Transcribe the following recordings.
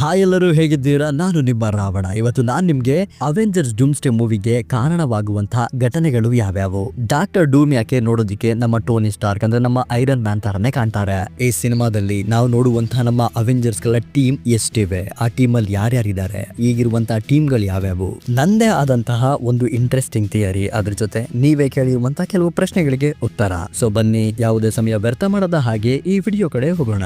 Hi ಎಲ್ಲರೂ ಹೇಗಿದ್ದೀರಾ? ನಾನು ನಿಮ್ಮ ರಾವಣ. ಇವತ್ತು ನಾನು ನಿಮ್ಗೆ ಅವೆಂಜರ್ಸ್ ಡೂಮ್ಸ್ಡೇ ಮೂವಿಗೆ ಕಾರಣವಾಗುವಂತಹ ಘಟನೆಗಳು ಯಾವ್ಯಾವು, ಡಾಕ್ಟರ್ ಡೂಮ್ ಯಾಕೆ ನೋಡೋದಿಕ್ಕೆ ನಮ್ಮ ಟೋನಿ ಸ್ಟಾರ್ಕ್ ಅಂದ್ರೆ ನಮ್ಮ ಐರನ್ ಮ್ಯಾನ್ ತರನೇ ಕಾಣ್ತಾರೆ. ಈ ಸಿನಿಮಾದಲ್ಲಿ ನಾವು ನೋಡುವಂತಹ ನಮ್ಮ ಅವೆಂಜರ್ಸ್ ಗಳ ಟೀಮ್ ಎಷ್ಟಿವೆ, ಆ ಟೀಮ್ ಅಲ್ಲಿ ಯಾರ್ಯಾರಿದ್ದಾರೆ, ಈಗಿರುವಂತಹ ಟೀಮ್ ಗಳು ಯಾವ್ಯಾವು, ನಂದೇ ಆದಂತಹ ಒಂದು ಇಂಟ್ರೆಸ್ಟಿಂಗ್ ಥಿಯರಿ, ಅದ್ರ ಜೊತೆ ನೀವೇ ಕೇಳಿರುವಂತಹ ಕೆಲವು ಪ್ರಶ್ನೆಗಳಿಗೆ ಉತ್ತರ. ಸೊ ಬನ್ನಿ, ಯಾವುದೇ ಸಮಯ ವ್ಯರ್ಥ ಮಾಡದ ಹಾಗೆ ಈ ವಿಡಿಯೋ ಕಡೆ ಹೋಗೋಣ.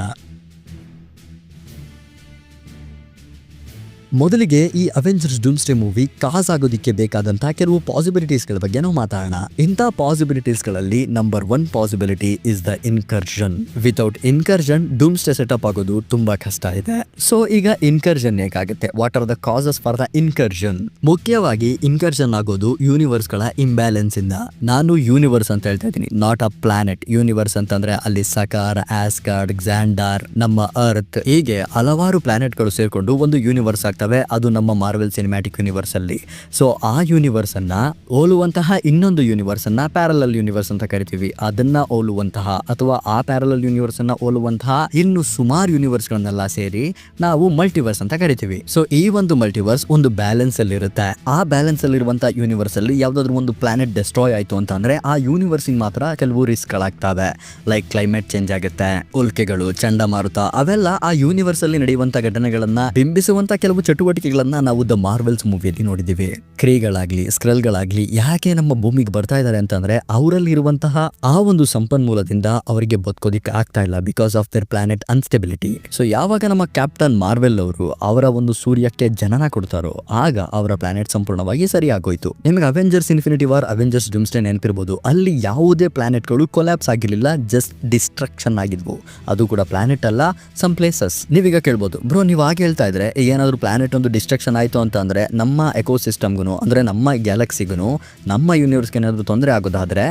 ಮೊದಲಿಗೆ ಈ ಅವೆಂಜರ್ಸ್ ಡೂಮ್ಸ್ಡೇ ಮೂವಿ ಕಾಸ್ ಆಗೋದಿಕ್ಕೆ ಬೇಕಾದಂತಹ ಕೆಲವು ಪಾಸಿಬಿಲಿಟೀಸ್ಗಳ ಬಗ್ಗೆ ನಾವು ಮಾತಾಡೋಣ. ಇಂಥ ಪಾಸಿಬಿಲಿಟೀಸ್ಗಳಲ್ಲಿ number 1 possibility is the incursion. Without incursion doomsday setup ಆಗೋದು ತುಂಬಾ ಕಷ್ಟ ಇದೆ. ಸೊ ಈಗ ಇನ್ಕರ್ಷನ್ ಹೇಗಾಗುತ್ತೆ, what are the causes for the incursion? ಮುಖ್ಯವಾಗಿ ಇನ್ಕರ್ಷನ್ ಆಗೋದು ಯೂನಿವರ್ಸ್ ಗಳ ಇಂಬ್ಯಾಲೆನ್ಸ್ ಇಂದ. ನಾನು ಯೂನಿವರ್ಸ್ ಅಂತ ಹೇಳ್ತಾ ಇದ್ದೀನಿ, ನಾಟ್ ಅ ಪ್ಲಾನೆಟ್. ಯೂನಿವರ್ಸ್ ಅಂತಂದ್ರೆ ಅಲ್ಲಿ ಸಕಾರ್, ಆಸ್ಗಾರ್ಡ್, ಕ್ಸಾಂಡಾರ್, ನಮ್ಮ ಅರ್ತ್, ಹೀಗೆ ಹಲವಾರು ಪ್ಲಾನೆಟ್ ಗಳು ಸೇರ್ಕೊಂಡು ಒಂದು ಯೂನಿವರ್ಸ್ ಆಗ್ತವೆ. ಅದು ನಮ್ಮ ಮಾರ್ವೆಲ್ ಸಿನಿಮ್ಯಾಟಿಕ್ ಯೂನಿವರ್ಸ್ ಅಲ್ಲಿ. ಸೊ ಆ ಯೂನಿವರ್ಸ್ ಅನ್ನ ಹೋಲುವಂತಹ ಇನ್ನೊಂದು ಯೂನಿವರ್ಸ್ ಅನ್ನ ಪ್ಯಾರಲಲ್ ಯೂನಿವರ್ಸ್ ಅಂತ ಕರಿತೀವಿ. ಅದನ್ನ ಹೋಲುವಂತಹ ಅಥವಾ ಆ ಪ್ಯಾರಲಲ್ ಯೂನಿವರ್ಸ್ ಅನ್ನ ಹೋಲುವಂತಹ ಇನ್ನು ಸುಮಾರು ಯೂನಿವರ್ಸ್ ಗಳನ್ನೆಲ್ಲ ಸೇರಿ ನಾವು ಮಲ್ಟಿವರ್ಸ್ ಅಂತ ಕರಿತೀವಿ. ಸೊ ಈ ಒಂದು ಮಲ್ಟಿವರ್ಸ್ ಒಂದು ಬ್ಯಾಲೆನ್ಸ್ ಅಲ್ಲಿ ಇರುತ್ತೆ. ಆ ಬ್ಯಾಲೆನ್ಸ್ ಅಲ್ಲಿ ಇರುವಂತಹ ಯೂನಿವರ್ಸ್ ಅಲ್ಲಿ ಯಾವ್ದಾದ್ರು ಒಂದು ಪ್ಲಾನೆಟ್ ಡೆಸ್ಟ್ರಾಯ್ ಆಯ್ತು ಅಂತಂದ್ರೆ ಆ ಯೂನಿವರ್ಸ್ ಮಾತ್ರ ಕೆಲವು ರಿಸ್ಕ್ ಗಳಾಗ್ತವೆ. ಲೈಕ್ ಕ್ಲೈಮೇಟ್ ಚೇಂಜ್ ಆಗುತ್ತೆ, ಉಲ್ಕೆಗಳು, ಚಂಡಮಾರುತ, ಅವೆಲ್ಲ ಆ ಯೂನಿವರ್ಸ್ ಅಲ್ಲಿ ನಡೆಯುವಂತ ಘಟನೆಗಳನ್ನ ಬಿಂಬಿಸುವಂತ ಕೆಲವು ಚಟುವಟಿಕೆಗಳನ್ನ ನಾವು ದ ಮಾರ್ವೆಲ್ಸ್ ಮೂವಿಯಲ್ಲಿ ನೋಡಿದೀವಿ. ಕ್ರೀಗಳಾಗ್ಲಿ, ಸ್ಕ್ರಲ್ಗಳಾಗ್ಲಿ ಯಾಕೆ ನಮ್ಮ ಭೂಮಿಗೆ ಬರ್ತಾ ಇದ್ದಾರೆ ಅಂತಂದ್ರೆ ಅವರಲ್ಲಿ ಇರುವಂತಹ ಆ ಒಂದು ಸಂಪನ್ಮೂಲದಿಂದ ಅವರಿಗೆ ಬದುಕೋದಿಕ್ಕೆ ಆಗ್ತಾ ಇಲ್ಲ, because of their planet instability. So ಯಾವಾಗ ನಮ್ಮ ಕ್ಯಾಪ್ಟನ್ ಮಾರ್ವೆಲ್ ಅವರು ಅವರ ಒಂದು ಸೂರ್ಯಕ್ಕೆ ಜನನ ಕೊಡ್ತಾರೋ ಆಗ ಅವರ ಪ್ಲಾನೆಟ್ ಸಂಪೂರ್ಣವಾಗಿ ಸರಿಯಾಗೋಯ್ತು. ನಿಮಗೆ ಅವೆಂಜರ್ಸ್ ಇನ್ಫಿನಿಟಿ ವಾರ್, ಅವೆಂಜರ್ಸ್ ಡೂಮ್ಸ್ಡೇ ನೆನಪಿರ್ಬೋದು. ಅಲ್ಲಿ ಯಾವುದೇ ಪ್ಲಾನೆಟ್ಗಳು ಕೊಲ್ಯಾಪ್ಸ್ ಆಗಿರಲಿಲ್ಲ, ಜಸ್ಟ್ ಡಿಸ್ಟ್ರಕ್ಷನ್ ಆಗಿದ್ವು. ಅದು ಕೂಡ ಪ್ಲಾನೆಟ್ ಅಲ್ಲ, ಸಮ್ ಪ್ಲೇಸಸ್. ನೀವೀಗ ಕೇಳ್ಬೋದು, ಬ್ರೋ ನೀವು ಹಾಗೆ ಹೇಳ್ತಾ ಇದ್ರೆ ಏನಾದ್ರು ಪ್ಲಾನೆಟ್ ಒಂದು ಡಿಸ್ಟ್ರಕ್ಷನ್ ಆಯಿತು ಅಂತ ಅಂದರೆ ನಮ್ಮ ಎಕೋಸಿಸ್ಟಮ್ಗೂ ಅಂದರೆ ನಮ್ಮ ಗ್ಯಾಲಕ್ಸಿಗೂ ನಮ್ಮ ಯೂನಿವರ್ಸ್ಗೆ ಏನಾದರೂ ತೊಂದರೆ ಆಗೋದಾದರೆ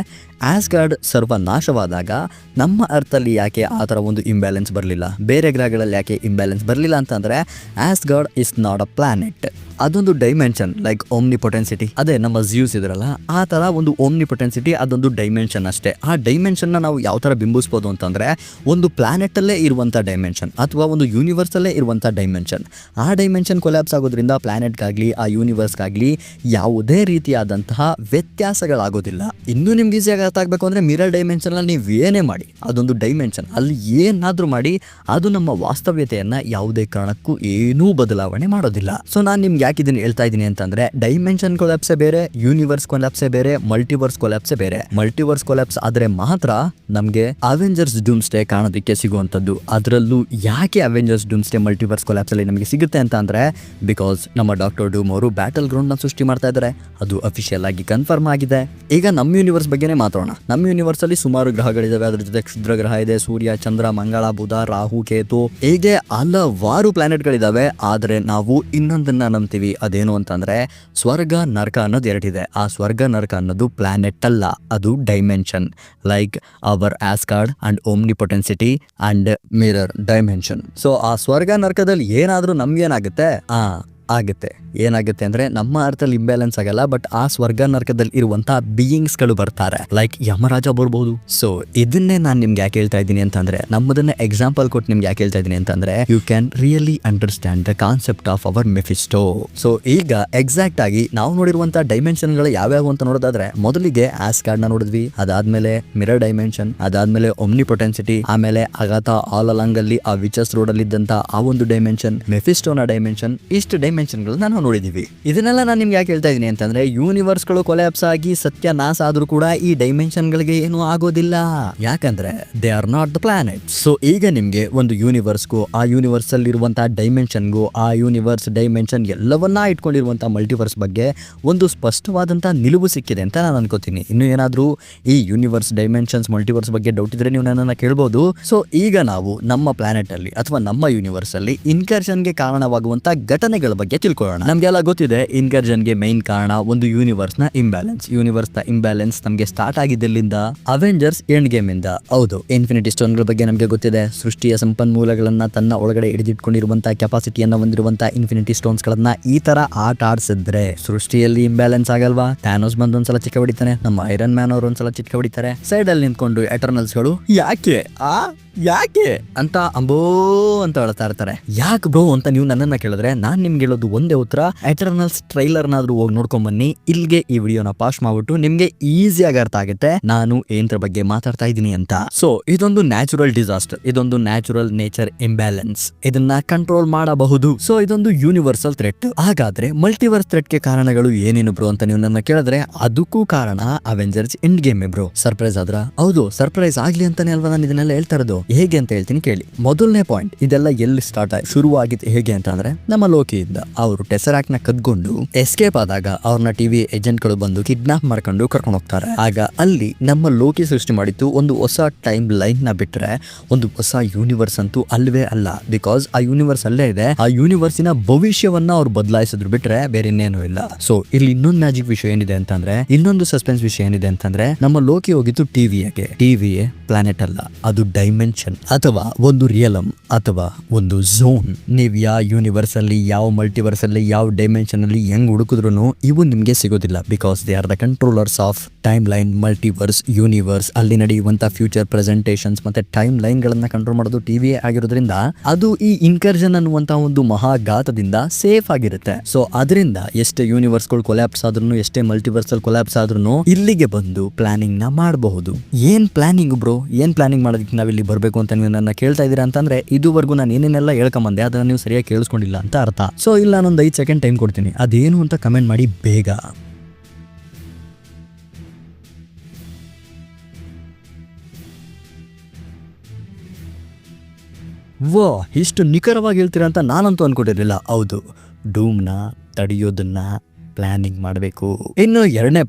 ಆಸ್ಗಾರ್ಡ್ ಸರ್ವನಾಶವಾದಾಗ ನಮ್ಮ ಅರ್ಥಲ್ಲಿ ಯಾಕೆ ಆ ಥರ ಒಂದು ಇಂಬ್ಯಾಲೆನ್ಸ್ ಬರಲಿಲ್ಲ, ಬೇರೆ ಗ್ರಹಗಳಲ್ಲಿ ಯಾಕೆ ಇಂಬ್ಯಾಲೆನ್ಸ್ ಬರಲಿಲ್ಲ ಅಂತಂದರೆ ಆಸ್ಗಾರ್ಡ್ ಇಸ್ ನಾಟ್ ಅ ಪ್ಲಾನೆಟ್. ಅದೊಂದು ಡೈಮೆನ್ಷನ್, ಲೈಕ್ ಓಮ್ನಿಪೊಟೆನ್ಸಿಟಿ. ಅದೇ ನಮ್ಮ ಜ್ಯೂಸ್ ಇದ್ರಲ್ಲ ಆ ಥರ ಒಂದು ಓಮ್ನಿಪೊಟೆನ್ಸಿಟಿ, ಅದೊಂದು ಡೈಮೆನ್ಷನ್ ಅಷ್ಟೇ. ಆ ಡೈಮೆನ್ಷನ್ನ ನಾವು ಯಾವ ಥರ ಬಿಂಬಿಸ್ಬೋದು ಅಂತಂದರೆ ಒಂದು ಪ್ಲಾನೆಟಲ್ಲೇ ಇರುವಂಥ ಡೈಮೆನ್ಷನ್ ಅಥವಾ ಒಂದು ಯೂನಿವರ್ಸಲ್ಲೇ ಇರುವಂಥ ಡೈಮೆನ್ಷನ್. ಆ ಡೈಮೆನ್ಷನ್ ಕೊಲ್ಯಾಪ್ಸ್ ಆಗೋದ್ರಿಂದ ಪ್ಲಾನೆಟ್ಗಾಗಲಿ ಆ ಯೂನಿವರ್ಸ್ಗಾಗಲಿ ಯಾವುದೇ ರೀತಿಯಾದಂತಹ ವ್ಯತ್ಯಾಸಗಳಾಗೋದಿಲ್ಲ. ಇನ್ನೂ ನಿಮ್ಗೆ ಈಸಿಯಾಗಿ ಅರ್ಥ ಆಗಬೇಕು ಅಂದರೆ ಮಿರರ್ ಡೈಮೆನ್ಷನಲ್ಲಿ ನೀವು ಏನೇ ಮಾಡಿ, ಅದೊಂದು ಡೈಮೆನ್ಷನ್, ಅಲ್ಲಿ ಏನಾದರೂ ಮಾಡಿ ಅದು ನಮ್ಮ ವಾಸ್ತವ್ಯತೆಯನ್ನು ಯಾವುದೇ ಕಾರಣಕ್ಕೂ ಏನೂ ಬದಲಾವಣೆ ಮಾಡೋದಿಲ್ಲ. ಸೊ ನಾನು ನಿಮ್ಗೆ ಯಾಕೆ ಇದನ್ನು ಹೇಳ್ತಾ ಇದ್ದೀನಿ ಅಂತಂದ್ರೆ ಡೈಮೆನ್ಷನ್ ಕೊಲ್ಯಾಪ್ಸೇ ಬೇರೆ, ಯೂನಿವರ್ಸ್ ಕೊಲ್ಯಾಪ್ಸೇ ಬೇರೆ, ಮಲ್ಟಿವರ್ಸ್ ಕೊಲ್ಯಾಪ್ಸೇ ಬೇರೆ. ಮಲ್ಟಿವರ್ಸ್ ಕೊಲ್ಯಾಪ್ಸ್ ಆದರೆ ಮಾತ್ರ ನಮಗೆ ಅವೆಂಜರ್ಸ್ ಡೂಮ್ಸ್ಡೇ ಕಾಣೋದಕ್ಕೆ ಸಿಗುವಂಥದ್ದು. ಅದರಲ್ಲೂ ಯಾಕೆ ಅವೆಂಜರ್ಸ್ ಡೂಮ್ಸ್ಡೇ ಮಲ್ಟಿವರ್ಸ್ ಕೊಲ್ಯಾಪ್ಸ್ ಅಲ್ಲಿ ನಮಗೆ ಸಿಗುತ್ತೆ ಅಂತ ಅಂದ್ರೆ ಬಿಕಾಸ್ ನಮ್ಮ ಡಾಕ್ಟರ್ ಡೂಮ್ ಅವರು ಬ್ಯಾಟಲ್ ಗ್ರೌಂಡ್ ನ ಸೃಷ್ಟಿ ಮಾಡ್ತಾ ಇದ್ದಾರೆ. ಅದು ಅಫಿಷಿಯಲ್ ಆಗಿ ಕನ್ಫರ್ಮ್ ಆಗಿದೆ. ಈಗ ನಮ್ಮ ಯೂನಿವರ್ಸ್ ಬಗ್ಗೆನೇ ಮಾತಾಡೋಣ. ನಮ್ಮ ಯೂನಿವರ್ಸ್ ಅಲ್ಲಿ ಸುಮಾರು ಗ್ರಹಗಳಿದಾವೆ. ಅದ್ರ ಜೊತೆ ಕ್ಷುದ್ರ ಗ್ರಹ ಇದೆ, ಸೂರ್ಯ, ಚಂದ್ರ, ಮಂಗಳ, ಬುಧ, ರಾಹು, ಕೇತು, ಹೀಗೆ ಹಲವಾರು ಪ್ಲಾನೆಟ್ಗಳಿದಾವೆ. ಆದರೆ ನಾವು ಇನ್ನೊಂದನ್ನ ನಂಬ್ತೀವಿ, ಅದೇನು ಅಂತಂದ್ರೆ ಸ್ವರ್ಗ ನರಕ ಅನ್ನೋದು ಎರಡಿದೆ. ಆ ಸ್ವರ್ಗ ನರಕ ಅನ್ನೋದು ಪ್ಲಾನೆಟ್ ಅಲ್ಲ, ಅದು dimension, like our Asgard and omnipotency and mirror dimension. So ಆ ಸ್ವರ್ಗ ನರಕದಲ್ಲಿ ಏನಾದ್ರೂ ನಮ್ಗೇನಾಗುತ್ತೆ ಆಗುತ್ತೆ. ಏನಾಗುತ್ತೆ ಅಂದ್ರೆ ನಮ್ಮ ಅರ್ಥದಲ್ಲಿ ಇಂಬ್ಯಾಲೆನ್ಸ್ ಆಗಲ್ಲ, ಬಟ್ ಆ ಸ್ವರ್ಗ ನರಕದಲ್ಲಿ ಇರುವಂತಹ ಬೀಯಿಂಗ್ಸ್ ಗಳು ಬರ್ತಾರೆ, ಲೈಕ್ ಯಮರಾಜ ಬರ್ಬೋದು. ಸೊ ಇದನ್ನೇ ನಾನು ನಿಮ್ಗೆ ಯಾಕೆ ಹೇಳ್ತಾ ಇದ್ದೀನಿ ಅಂತಂದ್ರೆ, ನಮ್ಮದನ್ನ ಎಕ್ಸಾಂಪಲ್ ಕೊಟ್ಟು ನಿಮ್ಗೆ ಯಾಕೆ ಹೇಳ್ತಾ ಇದ್ದೀನಿ ಅಂತಂದ್ರೆ you can really understand the concept of our Mephisto. So ಈಗ ಎಕ್ಸಾಕ್ಟ್ ಆಗಿ ನಾವು ನೋಡಿರುವಂತಹ ಡೈಮೆನ್ಷನ್ ಗಳು ಯಾವ್ಯಾವ ಅಂತ ನೋಡೋದಾದ್ರೆ ಮೊದಲಿಗೆ ಆಸ್ಗಾರ್ಡ್ ನ ನೋಡಿದ್ವಿ, ಅದಾದ್ಮೇಲೆ ಮಿರರ್ ಡೈಮೆನ್ಷನ್, ಅದಾದ್ಮೇಲೆ ಒಮ್ನಿಪೊಟೆನ್ಸಿಟಿ, ಆಮೇಲೆ ಅಗಾಥ ಆಲ್ ಅಲಾಂಗ್ ಅಲ್ಲಿ ಆ ವಿಚಸ್ ರೋಡ್ ಅಲ್ಲಿ ಇದ್ದಂತ ಆ ಒಂದು ಡೈಮೆನ್ಷನ್, ಮೆಫಿಸ್ಟೋನ ಡೈಮೆನ್ಷನ್, ಇಷ್ಟು ಡೈಮೆನ್ಷನ್ ಗಳನ್ನ ನಾವು ನೋಡಿದೀವಿ. ಇದನ್ನೆಲ್ಲ ನಾನು ನಿಮ್ಗೆ ಯಾಕೆ ಹೇಳ್ತಾ ಇದೀನಿ ಅಂತಂದ್ರೆ ಯೂನಿವರ್ಸ್ ಗಳು ಕೊಲ್ಯಾಪ್ಸ್ ಆಗಿ ಸತ್ಯನಾಶ ಆದ್ರೂ ಕೂಡ ಈ ಡೈಮೆನ್ಷನ್ ಗಳಿಗೆ ಏನು ಆಗೋದಿಲ್ಲ, ಯಾಕಂದ್ರೆ they are not the planet. So ಈಗ ನಿಮ್ಗೆ ಒಂದು ಯೂನಿವರ್ಸ್ಗೂ ಆ ಯೂನಿವರ್ಸ್ ಅಲ್ಲಿ ಇರುವಂತಹ ಡೈಮೆನ್ಷನ್ಗೂ ಆ ಯೂನಿವರ್ಸ್ ಡೈಮೆನ್ಷನ್ ಎಲ್ಲವನ್ನ ಇಟ್ಕೊಂಡಿರುವಂತಹ ಮಲ್ಟಿವರ್ಸ್ ಬಗ್ಗೆ ಒಂದು ಸ್ಪಷ್ಟವಾದಂತಹ ನಿಲುವು ಸಿಕ್ಕಿದೆ ಅಂತ ನಾನು ಅನ್ಕೋತೀನಿ. ಇನ್ನು ಏನಾದ್ರೂ ಈ ಯೂನಿವರ್ಸ್, ಡೈಮೆನ್ಷನ್ಸ್, ಮಲ್ಟಿವರ್ಸ್ ಬಗ್ಗೆ ಡೌಟ್ ಇದ್ರೆ ನೀವು ನನ್ನನ್ನು ಕೇಳ್ಬೋದು. ಸೊ ಈಗ ನಾವು ನಮ್ಮ ಪ್ಲಾನೆಟ್ ಅಲ್ಲಿ ಅಥವಾ ನಮ್ಮ ಯೂನಿವರ್ಸ್ ಅಲ್ಲಿ ಇನ್ಕರ್ಷನ್ಗೆ ಕಾರಣವಾಗುವಂತಹ ಘಟನೆಗಳ ಬಗ್ಗೆ ತಿಳ್ಕೊಳ್ಳೋಣ. ನಮ್ಗೆಲ್ಲ ಗೊತ್ತಿದೆ ಇನ್ಕರ್ಷನ್ಗೆ ಮೈನ್ ಕಾರಣ ಒಂದು ಯೂನಿವರ್ಸ್ ನ ಇಂಬ್ಯಾಲೆನ್ಸ್. ಯೂನಿವರ್ಸ್ ನ ಇಂಬ್ಯಾಲೆನ್ಸ್ ನಮಗೆ ಸ್ಟಾರ್ಟ್ ಆಗಿದ್ದಲ್ಲಿಂದ ಅವೆಂಜರ್ಸ್ ಎಂಡ್ ಗೇಮ್ ಇಂದ. ಹೌದು, ಇನ್ಫಿನಿಟಿ ಸ್ಟೋನ್ ಗಳ ಬಗ್ಗೆ ನಮಗೆ ಗೊತ್ತಿದೆ. ಸೃಷ್ಟಿಯ ಸಂಪನ್ಮೂಲಗಳನ್ನ ತನ್ನ ಒಳಗಡೆ ಹಿಡಿದಿಟ್ಕೊಂಡಿರುವಂತಹ ಕೆಪಾಸಿಟಿಯನ್ನ ಹೊಂದಿರುವಂತಹ ಇನ್ಫಿನಿಟಿ ಸ್ಟೋನ್ಸ್ ಗಳನ್ನ ಈ ತರ ಆಟ ಆಡ್ಸಿದ್ರೆ ಸೃಷ್ಟಿಯಲ್ಲಿ ಇಂಬ್ಯಾಲೆನ್ಸ್ ಆಗಲ್ವಾ? ಥ್ಯಾನೋಸ್ ಬಂದು ಒಂದ್ಸಲ ಚಿಕ್ಕ ಹೊಡಿತಾನೆ, ನಮ್ಮ ಐರನ್ ಮ್ಯಾನ್ ಅವರು ಒಂದ್ಸಲ ಚಿಕ್ಕ ಹೊಡಿತಾರೆ, ಸೈಡ್ ಅಲ್ಲಿ ನಿಂತ್ಕೊಂಡು ಎಟರ್ನಲ್ಸ್ ಗಳು ಯಾಕೆ ಯಾಕೆ ಅಂತ ಅಂಬೋ ಅಂತ ಹೇಳ್ತಾ ಇರ್ತಾರೆ. ಯಾಕೆ ಬ್ರೋ ಅಂತ ನೀವು ನನ್ನನ್ನ ಕೇಳಿದ್ರೆ ನಾನ್ ನಿಮ್ಗೆ ಹೇಳೋದು ಒಂದೇ ಉತ್ತರ, ಎಟರ್ನಲ್ಸ್ ಟ್ರೈಲರ್ನಾದ್ರೂ ಹೋಗಿ ನೋಡ್ಕೊಂಡ್ ಬನ್ನಿ. ಇಲ್ಲಿಗೆ ಈ ವಿಡಿಯೋನ ಪಾಸ್ ಮಾಡ್ಬಿಟ್ಟು ನಿಮ್ಗೆ ಈಸಿಯಾಗಿ ಅರ್ಥ ಆಗುತ್ತೆ ನಾನು ಏನ್ರ ಬಗ್ಗೆ ಮಾತಾಡ್ತಾ ಇದ್ದೀನಿ ಅಂತ. ಸೊ ಇದೊಂದು ನ್ಯಾಚುರಲ್ ಡಿಸಾಸ್ಟರ್, ಇದೊಂದು ನ್ಯಾಚುರಲ್ ನೇಚರ್ ಇಂಬ್ಯಾಲೆನ್ಸ್, ಇದನ್ನ ಕಂಟ್ರೋಲ್ ಮಾಡಬಹುದು. ಸೊ ಇದೊಂದು ಯೂನಿವರ್ಸಲ್ ಥ್ರೆಟ್. ಹಾಗಾದ್ರೆ ಮಲ್ಟಿವರ್ಸ್ ಥ್ರೆಟ್ ಗೆ ಕಾರಣಗಳು ಏನೇನು ಬ್ರೋ ಅಂತ ನೀವು ನನ್ನ ಕೇಳಿದ್ರೆ ಅದಕ್ಕೂ ಕಾರಣ Avengers end game bro. Surprise ಆದ್ರ? ಹೌದು, ಸರ್ಪ್ರೈಸ್ ಆಗ್ಲಿ ಅಂತಾನೆ ಅಲ್ವಾ ನಾನು ಇದನ್ನೆಲ್ಲ ಹೇಳ್ತಾ ಇರೋದು. ಹೇಗೆ ಅಂತ ಹೇಳ್ತೀನಿ ಕೇಳಿ. ಮೊದಲನೇ ಪಾಯಿಂಟ್, ಇದೆಲ್ಲ ಎಲ್ಲಿ ಸ್ಟಾರ್ಟ್ ಆಗಿ ಶುರುವಾಗಿತ್ತು ಹೇಗೆ ಅಂತ ಅಂದ್ರೆ ನಮ್ಮ ಲೋಕಿಯಿಂದ. ಅವರು ಟೆಸರಾಕ್ಟ್ ನ ಕದ್ಕೊಂಡು ಎಸ್ಕೇಪ್ ಆದಾಗ ಅವ್ರನ್ನ ಟಿವಿ ಏಜೆಂಟ್ ಗಳು ಬಂದು ಕಿಡ್ನಾಪ್ ಮಾಡ್ಕೊಂಡು ಕರ್ಕೊಂಡು ಹೋಗ್ತಾರೆ. ಆಗ ಅಲ್ಲಿ ನಮ್ಮ ಲೋಕಿ ಸೃಷ್ಟಿ ಮಾಡಿತ್ತು ಒಂದು ಹೊಸ ಟೈಮ್ ಲೈನ್ ನ ಬಿಟ್ರೆ ಒಂದು ಹೊಸ ಯೂನಿವರ್ಸ್ ಅಂತೂ ಅಲ್ವೇ ಅಲ್ಲ. ಬಿಕಾಸ್ ಆ ಯೂನಿವರ್ಸ್ ಅಲ್ಲೇ ಇದೆ. ಆ ಯೂನಿವರ್ಸಿನ ಭವಿಷ್ಯವನ್ನ ಅವ್ರು ಬದಲಾಯಿಸಿದ್ರು ಬಿಟ್ರೆ ಬೇರೆ ಇನ್ನೇನು ಇಲ್ಲ. ಸೊ ಇಲ್ಲಿ ಇನ್ನೊಂದು ಮ್ಯಾಜಿಕ್ ವಿಷಯ ಏನಿದೆ ಅಂತಂದ್ರೆ, ಇನ್ನೊಂದು ಸಸ್ಪೆನ್ಸ್ ವಿಷಯ ಏನಿದೆ ಅಂತಂದ್ರೆ, ನಮ್ಮ ಲೋಕಿ ಹೋಗಿತ್ತು ಟಿವಿಗೆ. ಟಿವಿಯೇ ಪ್ಲಾನೆಟ್ ಅಲ್ಲ, ಅದು ಡೈಮೆನ್ಷನ್ ಅಥವಾ ಒಂದು ರಿಯಲಮ್ ಅಥವಾ ಒಂದು ಝೋನ್. ನೀವ್ ಯಾವ ಯೂನಿವರ್ಸ್ ಅಲ್ಲಿ, ಯಾವ ಮಲ್ಟಿವರ್ಸ್ ಅಲ್ಲಿ, ಯಾವ ಡೈಮೆನ್ಷನ್ ಅಲ್ಲಿ ಹೆಂಗ್ ಹುಡುಕಿದ್ರು ಇವು ನಿಮ್ಗೆ ಸಿಗೋದಿಲ್ಲ. Because they are the controllers of time line, multiverse, universe. ಅಲ್ಲಿ ನಡೆಯುವಂತ ಫ್ಯೂಚರ್ ಪ್ರೆಸೆಂಟೇಷನ್ಸ್ ಮತ್ತೆ ಟೈಮ್ ಲೈನ್ ಗಳನ್ನ ಕಂಟ್ರೋಲ್ ಮಾಡೋದು ಟಿವಿಯೇ ಆಗಿರೋದ್ರಿಂದ ಅದು ಈ ಇನ್ಕರ್ಷನ್ ಅನ್ನುವಂತ ಒಂದು ಮಹಾಘಾತದಿಂದ ಸೇಫ್ ಆಗಿರುತ್ತೆ. ಸೊ ಅದರಿಂದ ಎಷ್ಟೇ ಯೂನಿವರ್ಸ್ ಗಳು ಕೊಲ್ಯಾಪ್ಸ್ ಆದ್ರೂ, ಎಷ್ಟೇ ಮಲ್ಟಿವರ್ಸ್ ಅಲ್ಲಿ ಕೊಲ್ಯಾಪ್ಸ್ ಆದ್ರೂ ಇಲ್ಲಿಗೆ ಬಂದು ಪ್ಲಾನಿಂಗ್ ನ ಮಾಡಬಹುದು. ಏನ್ ಪ್ಲಾನಿಂಗ್ ಬ್ರೋ, ಏನ್ ಪ್ಲಾನಿಂಗ್ ಮಾಡೋದಕ್ಕೆ ನಾವಿಲ್ಲಿ ಬರ್ಬೇಕು ಅಂತ ನೀವು ನನ್ನ ಕೇಳ್ತಾ ಇದೀರಾ ಅಂತಂದ್ರೆ, ಇದುವರೆಗೂ ನಾನು ಏನೇನೆಲ್ಲ ಹೇಳ್ಕೊಂಬಂದೆ ಅದನ್ನ ನೀವು ಸರಿಯಾಗಿ ಕೇಳಿಸ್ಕೊಂಡಿಲ್ಲ ಅಂತ ಅರ್ಥ. ಸೊ ಇಲ್ಲ, ನಾನೊಂದು 5 ಸೆಕೆಂಡ್ ಟೈಮ್ ಕೊಡ್ತೀನಿ, ಅದೇನು ಅಂತ ಕಮೆಂಟ್ ಮಾಡಿ ಬೇಗ. ವಾ, ಇಷ್ಟು ನಿಖರವಾಗಿ ಹೇಳ್ತೀರಾ ಅಂತ ನಾನಂತೂ ಅನ್ಕೊಂಡಿರ್ಲಿಲ್ಲ. ಹೌದು, ಡೂಮ್ನ ತಡೆಯೋದನ್ನ ಪ್ಲಾನಿಂಗ್ ಮಾಡಬೇಕು. ಇನ್ನು ಎರಡನೇ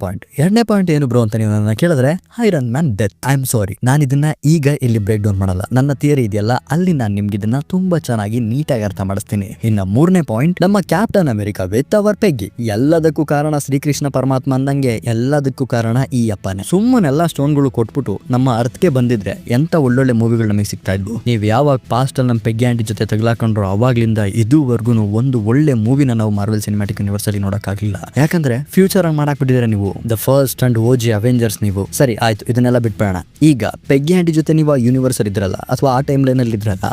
ಪಾಯಿಂಟ್ ಏನು ಬ್ರೋ ಅಂತ ನೀವು ನನ್ನ ಕೇಳಿದ್ರೆ, iron man death. I am sorry, ನಾನು ಇದನ್ನ ಈಗ ಇಲ್ಲಿ ಬ್ರೇಕ್ ಡೌನ್ ಮಾಡಲ್ಲ. ನನ್ನ ಥಿಯರಿ ಇದೆಯಲ್ಲ ಅಲ್ಲಿ ನಾನು ನಿಮ್ಗೆ ಇದನ್ನ ತುಂಬಾ ಚೆನ್ನಾಗಿ ನೀಟಾಗಿ ಅರ್ಥ ಮಾಡಿಸ್ತೀನಿ. ಇನ್ನು ಮೂರನೇ ಪಾಯಿಂಟ್, ನಮ್ಮ ಕ್ಯಾಪ್ಟನ್ ಅಮೆರಿಕಾ ವಿತ್ ಅವರ್ ಪೆಗ್ಗಿ. ಎಲ್ಲದಕ್ಕೂ ಕಾರಣ ಶ್ರೀಕೃಷ್ಣ ಪರಮಾತ್ಮ ಅಂದಂಗೆ ಎಲ್ಲದಕ್ಕೂ ಕಾರಣ ಈ ಅಪ್ಪನೇ. ಸುಮ್ಮನೆಲ್ಲ ಸ್ಟೋನ್ಗಳು ಕೊಟ್ಬಿಟ್ಟು ನಮ್ಮ ಅರ್ಥಕ್ಕೆ ಬಂದಿದ್ರೆ ಎಂತ ಒಳ್ಳೊಳ್ಳೆ ಮೂವಿಗಳು ನಮಗೆ ಸಿಗ್ತಾ ಇದ್ವು. ನೀವು ಯಾವಾಗ ಪಾಸ್ಟ್ ಅಲ್ಲಿ ನಮ್ಮ ಪೆಗ್ಗಿ ಆಂಟಿ ಜೊತೆ ತಗ್ಲಾಕೊಂಡ್ರು ಅವಾಗ್ಲಿಂದ ಇದುವರೆಗೂ ಒಂದು ಒಳ್ಳೆ ಮೂವಿನ ನಾವು ಮಾರ್ವೆಲ್ ಸಿನಿಮ್ಯಾಟಿಕ್ ಯೂನಿವರ್ಸ್ ಅಲ್ಲಿ ನೋಡಕ್ಕಾಗಿಲ್ಲ. ಯಾಕಂದ್ರೆ ಫ್ಯೂಚರ್ ಆಗಿ ಮಾಡಕ್ ಬಿಟ್ಟಿದ್ರೆ ನೀವು ದ ಫಸ್ಟ್ ಅಂಡ್ ಓಜಿ ಅವೆಂಜರ್ಸ್ ನೀವು. ಸರಿ ಆಯ್ತು, ಇದನ್ನೆಲ್ಲ ಬಿಟ್ಬೇಡ. ಈಗ ಪೆಗ್ಗಿ ಆಂಟಿ ಜೊತೆ ನೀವು ಆ ಯೂನಿವರ್ಸ್ ಅಲ್ಲಿ ಇದ್ರಲ್ಲ ಅಥವಾ ಆ ಟೈಮ್ ಲೈನ್ ಅಲ್ಲಿ ಇದ್ರಲ್ಲ,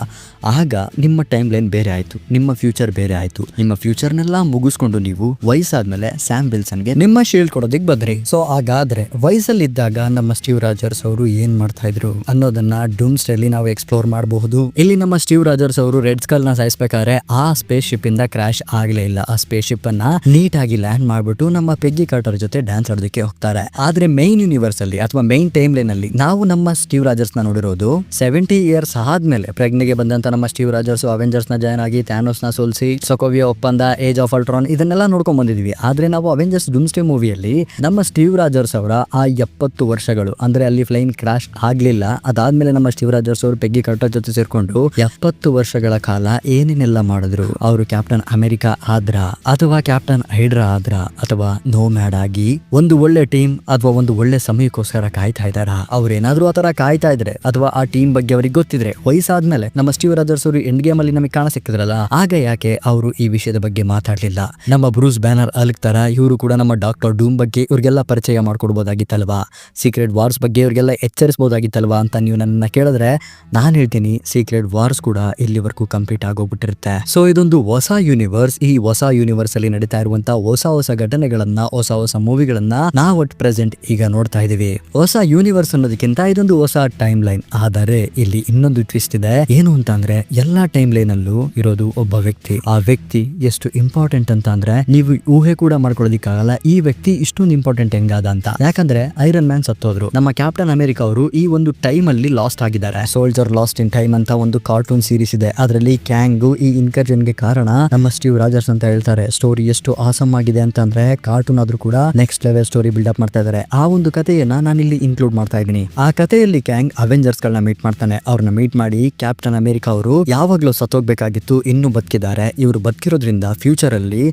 ಆಗ ನಿಮ್ಮ ಟೈಮ್ ಲೈನ್ ಬೇರೆ ಆಯ್ತು, ನಿಮ್ಮ ಫ್ಯೂಚರ್ ಬೇರೆ ಆಯ್ತು. ನಿಮ್ಮ ಫ್ಯೂಚರ್ನೆಲ್ಲ ಮುಗಿಸ್ಕೊಂಡು ನೀವು ವಯಸ್ಸಾದ್ಮೇಲೆ ಸ್ಯಾಮ್ ವಿಲ್ಸನ್ಗೆ ನಿಮ್ಮ ಶೀಲ್ಡ್ ಕೊಡೋದಿಕ್ ಬಂದ್ರಿ. ಸೊ ಹಾಗಾದ್ರೆ ವಯಸ್ಸಲ್ಲಿದ್ದಾಗ ನಮ್ಮ ಸ್ಟೀವ್ ರಾಜರ್ಸ್ ಅವರು ಏನ್ ಮಾಡ್ತಾ ಇದ್ರು ಅನ್ನೋದನ್ನ ಡೂಮ್ಸ್ಡೇ ಅಲ್ಲಿ ನಾವು ಎಕ್ಸ್ಪ್ಲೋರ್ ಮಾಡಬಹುದು. ಇಲ್ಲಿ ನಮ್ಮ ಸ್ಟೀವ್ ರಾಜರ್ಸ್ ಅವರು ರೆಡ್ ಸ್ಕಲ್ ನ ಸಾಯಿಸ್ಬೇಕಾದ್ರೆ ಆ ಸ್ಪೇಸ್ ಶಿಪ್ ಇಂದ ಕ್ರಾಶ್ ಆಗ್ಲೇ ಇಲ್ಲ. ಆ ಸ್ಪೇಸ್ ಶಿಪ್ ಅನ್ನ ನೀಟಾಗಿ ಲ್ಯಾಂಡ್ ಮಾಡ್ಬಿಟ್ಟು ನಮ್ಮ ಪೆಗ್ಗಿ ಕಾರ್ಟರ್ ಜೊತೆ ಡ್ಯಾನ್ಸ್ ಆಡೋದಕ್ಕೆ ಹೋಗ್ತಾರೆ. ಆದ್ರೆ ಮೈನ್ ಯೂನಿವರ್ಸ್ ಅಲ್ಲಿ ಅಥವಾ ಮೈನ್ ಟೈಮ್ ಲೈನ್ ಅಲ್ಲಿ ನಾವು ನಮ್ಮ ಸ್ಟೀವ್ ರಾಜರ್ಸ್ ನ ನೋಡಿರೋದು 70 ಇಯರ್ಸ್ ಆದ್ಮೇಲೆ ಪ್ರೆಗ್ನೆಗೆ ಬಂದಂತ ನಮ್ಮ ಸ್ಟೀವ್ ರಾಜರ್ಸ್ ಅವೆಂಜರ್ಸ್ ನ ಜಾಯ್ನ್ ಆಗಿ ಥ್ಯಾನೋಸ್ ನ ಸೋಲಿಸಿ ಸೊಕೋವಿಯಾ ಒಪ್ಪಂದ, ಏಜ್ ಆಫ್ ಅಲ್ಟ್ರಾನ್ ಇದನ್ನೆಲ್ಲ ನೋಡ್ಕೊಂಡ್ ಬಂದಿದ್ವಿ. ಆದ್ರೆ ನಾವು ಅವೆಂಜರ್ಸ್ ಡೂಮ್ಸ್ಡೇ ಮೂವಿಯಲ್ಲಿ ನಮ್ಮ ಸ್ಟೀವ್ ರಾಜರ್ಸ್ ಅವರ ಆ 70 ವರ್ಷಗಳು ಅಂದ್ರೆ ಅಲ್ಲಿ ಫ್ಲೈನ್ ಕ್ರಾಶ್ ಆಗ್ಲಿಲ್ಲ. ಅದಾದ್ಮೇಲೆ ನಮ್ಮ ಸ್ಟೀವ್ ರಾಜರ್ಸ್ ಅವರು ಪೆಗ್ಗಿ ಕಾರ್ಟರ್ ಜೊತೆ ಸೇರ್ಕೊಂಡು 70 ವರ್ಷಗಳ ಕಾಲ ಏನೇನೆಲ್ಲ ಮಾಡಿದ್ರು. ಅವರು ಕ್ಯಾಪ್ಟನ್ ಅಮೆರಿಕಾ ಆದ್ರ ಅಥವಾ ಕ್ಯಾಪ್ಟನ್ ಹೈಡ್ರಾ ಆದ್ರ ಅಥವಾ ನೋಮ್ಯಾಡ್ ಆಗಿ ಒಂದು ಒಳ್ಳೆ ಟೀಮ್ ಅಥವಾ ಒಂದು ಒಳ್ಳೆ ಸಮಯಕ್ಕೋಸ್ಕರ ಕಾಯ್ತಾ ಇದ್ದಾರ. ಅವ್ರೇನಾದ್ರೂ ಆತರ ಕಾಯ್ತಾ ಇದ್ರೆ ಅಥವಾ ಆ ಟೀಮ್ ಬಗ್ಗೆ ಅವ್ರಿಗೆ ಗೊತ್ತಿದ್ರೆ ವಯಸ್ಸಾದ್ಮೇಲೆ ನಮ್ಮ ಸ್ಟೀವ್ ರಾಜರ್ಸ್ ಅವರು ಎಂಡ್ ಗೇಮ್ ಅಲ್ಲಿ ನಮಗೆ ಕಾಣ ಸಿಕ್ಕಿದ್ರಲ್ಲ, ಆಗ ಯಾಕೆ ಅವರು ಈ ವಿಷಯದ ಬಗ್ಗೆ ಮಾತಾಡ್ಲಿಲ್ಲ? ನಮ್ಮ ಬ್ರೂಸ್ ಬ್ಯಾನರ್ ಅಲ್ಕ್ತಾರ ಇವರು ಕೂಡ ನಮ್ಮ ಡಾಕ್ಟರ್ ಡೂಮ್ ಬಗ್ಗೆ ಇವ್ರಿಗೆಲ್ಲ ಪರಿಚಯ ಮಾಡ್ಕೊಡ್ಬೋದಾಗಿತ್ತಲ್ವಾ? ಸೀಕ್ರೆಟ್ ವಾರ್ಸ್ ಬಗ್ಗೆ ಇವ್ರಿಗೆಲ್ಲ ಎಚ್ಚರಿಸಬಹುದಾಗಿತ್ತಲ್ವಾ ಅಂತ ನೀವು ನನ್ನ ಕೇಳಿದ್ರೆ ನಾನು ಹೇಳ್ತೀನಿ, ಸೀಕ್ರೆಟ್ ವಾರ್ಸ್ ಕೂಡ ಇಲ್ಲಿವರೆಗೂ ಕಂಪ್ಲೀಟ್ ಆಗೋಗ್ಬಿಟ್ಟಿರುತ್ತೆ. ಸೊ ಇದೊಂದು ಹೊಸ ಯೂನಿವರ್ಸ್. ಈ ಹೊಸ ಯೂನಿವರ್ಸ್ ಅಲ್ಲಿ ನಡೀತಾ ಇರುವಂತ ಹೊಸ ಘಟನೆಗಳನ್ನ, ಹೊಸ ಮೂವಿಗಳನ್ನ ನಾವು ಅಟ್ ಪ್ರೆಸೆಂಟ್ ಈಗ ನೋಡ್ತಾ ಇದೀವಿ. ಹೊಸ ಯೂನಿವರ್ಸ್ ಅನ್ನೋದಕ್ಕಿಂತ ಇದೊಂದು ಹೊಸ ಟೈಮ್ ಲೈನ್. ಆದರೆ ಇಲ್ಲಿ ಇನ್ನೊಂದು ಟ್ವಿಸ್ಟ್ ಇದೆ. ಏನು ಅಂತ ಅಂದ್ರೆ, ಎಲ್ಲಾ ಟೈಮ್ ಲೈನ್ ಅಲ್ಲೂ ಇರೋದು ಒಬ್ಬ ವ್ಯಕ್ತಿ. ಆ ವ್ಯಕ್ತಿ ಎಷ್ಟು ಇಂಪಾರ್ಟೆಂಟ್ ಅಂತ ಅಂದ್ರೆ ನೀವು ಊಹೆ ಕೂಡ ಮಾಡ್ಕೊಳ್ಳೋದಿಕ್ಕಾಗಲ್ಲ ಈ ವ್ಯಕ್ತಿ ಇಷ್ಟೊಂದು ಇಂಪಾರ್ಟೆಂಟ್ ಹೆಂಗಾದ ಅಂತ. ಯಾಕಂದ್ರೆ ಐರನ್ ಮ್ಯಾನ್ ಸತ್ತೋದ್ರು, ನಮ್ಮ ಕ್ಯಾಪ್ಟನ್ ಅಮೆರಿಕಾ ಅವರು ಈ ಒಂದು ಟೈಮ್ ಅಲ್ಲಿ ಲಾಸ್ಟ್ ಆಗಿದ್ದಾರೆ. ಸೋಲ್ಜರ್ ಲಾಸ್ಟ್ ಇನ್ ಟೈಮ್ ಅಂತ ಒಂದು ಕಾರ್ಟೂನ್ ಸೀರೀಸ್ ಇದೆ. ಅದರಲ್ಲಿ ಕ್ಯಾಂಗ್ ಈ ಇನ್ಕರ್ಷನ್ ಗೆ ಕಾರಣ ನಮ್ಮ ಸ್ಟೀವ್ ರಾಜರ್ಸ್ ಅಂತ ಹೇಳ್ತಾರೆ. ಸ್ಟೋರಿ ಎಷ್ಟು ಆಸಮ್ ಆಗಿದೆ ಅಂತಂದ್ರೆ ಕಾರ್ಟೂನ್ ಆದ್ರೂ ಕೂಡ next level story build up ಮಾಡ್ತಾ ಇದ್ದಾರೆ. ಆ ಒಂದು ಕಥೆಯನ್ನ ನಾನು ಇಲ್ಲಿ ಇನ್ಕ್ಲೂಡ್ ಮಾಡ್ತಾ ಇದ್ದೀನಿ. ಆ ಕಥೆಯಲ್ಲಿ ಕ್ಯಾಂಗ್ ಅವೆಂಜರ್ಸ್ ಗಳನ್ನ ಮೀಟ್ ಮಾಡ್ತಾನೆ. ಅವ್ರನ್ನ ಮೀಟ್ ಮಾಡಿ ಕ್ಯಾಪ್ಟನ್ ಅಮೆರಿಕಾ ಅವರು ಯಾವಾಗ್ಲೂ ಸತ್ತೋಗ್ಬೇಕಾಗಿತ್ತು, ಇನ್ನೂ ಬದುಕಿದ್ದಾರೆ, ಇವರು ಬದುಕಿರೋದ್ರಿಂದ ಫ್ಯೂಚರ್ ಅಲ್ಲಿ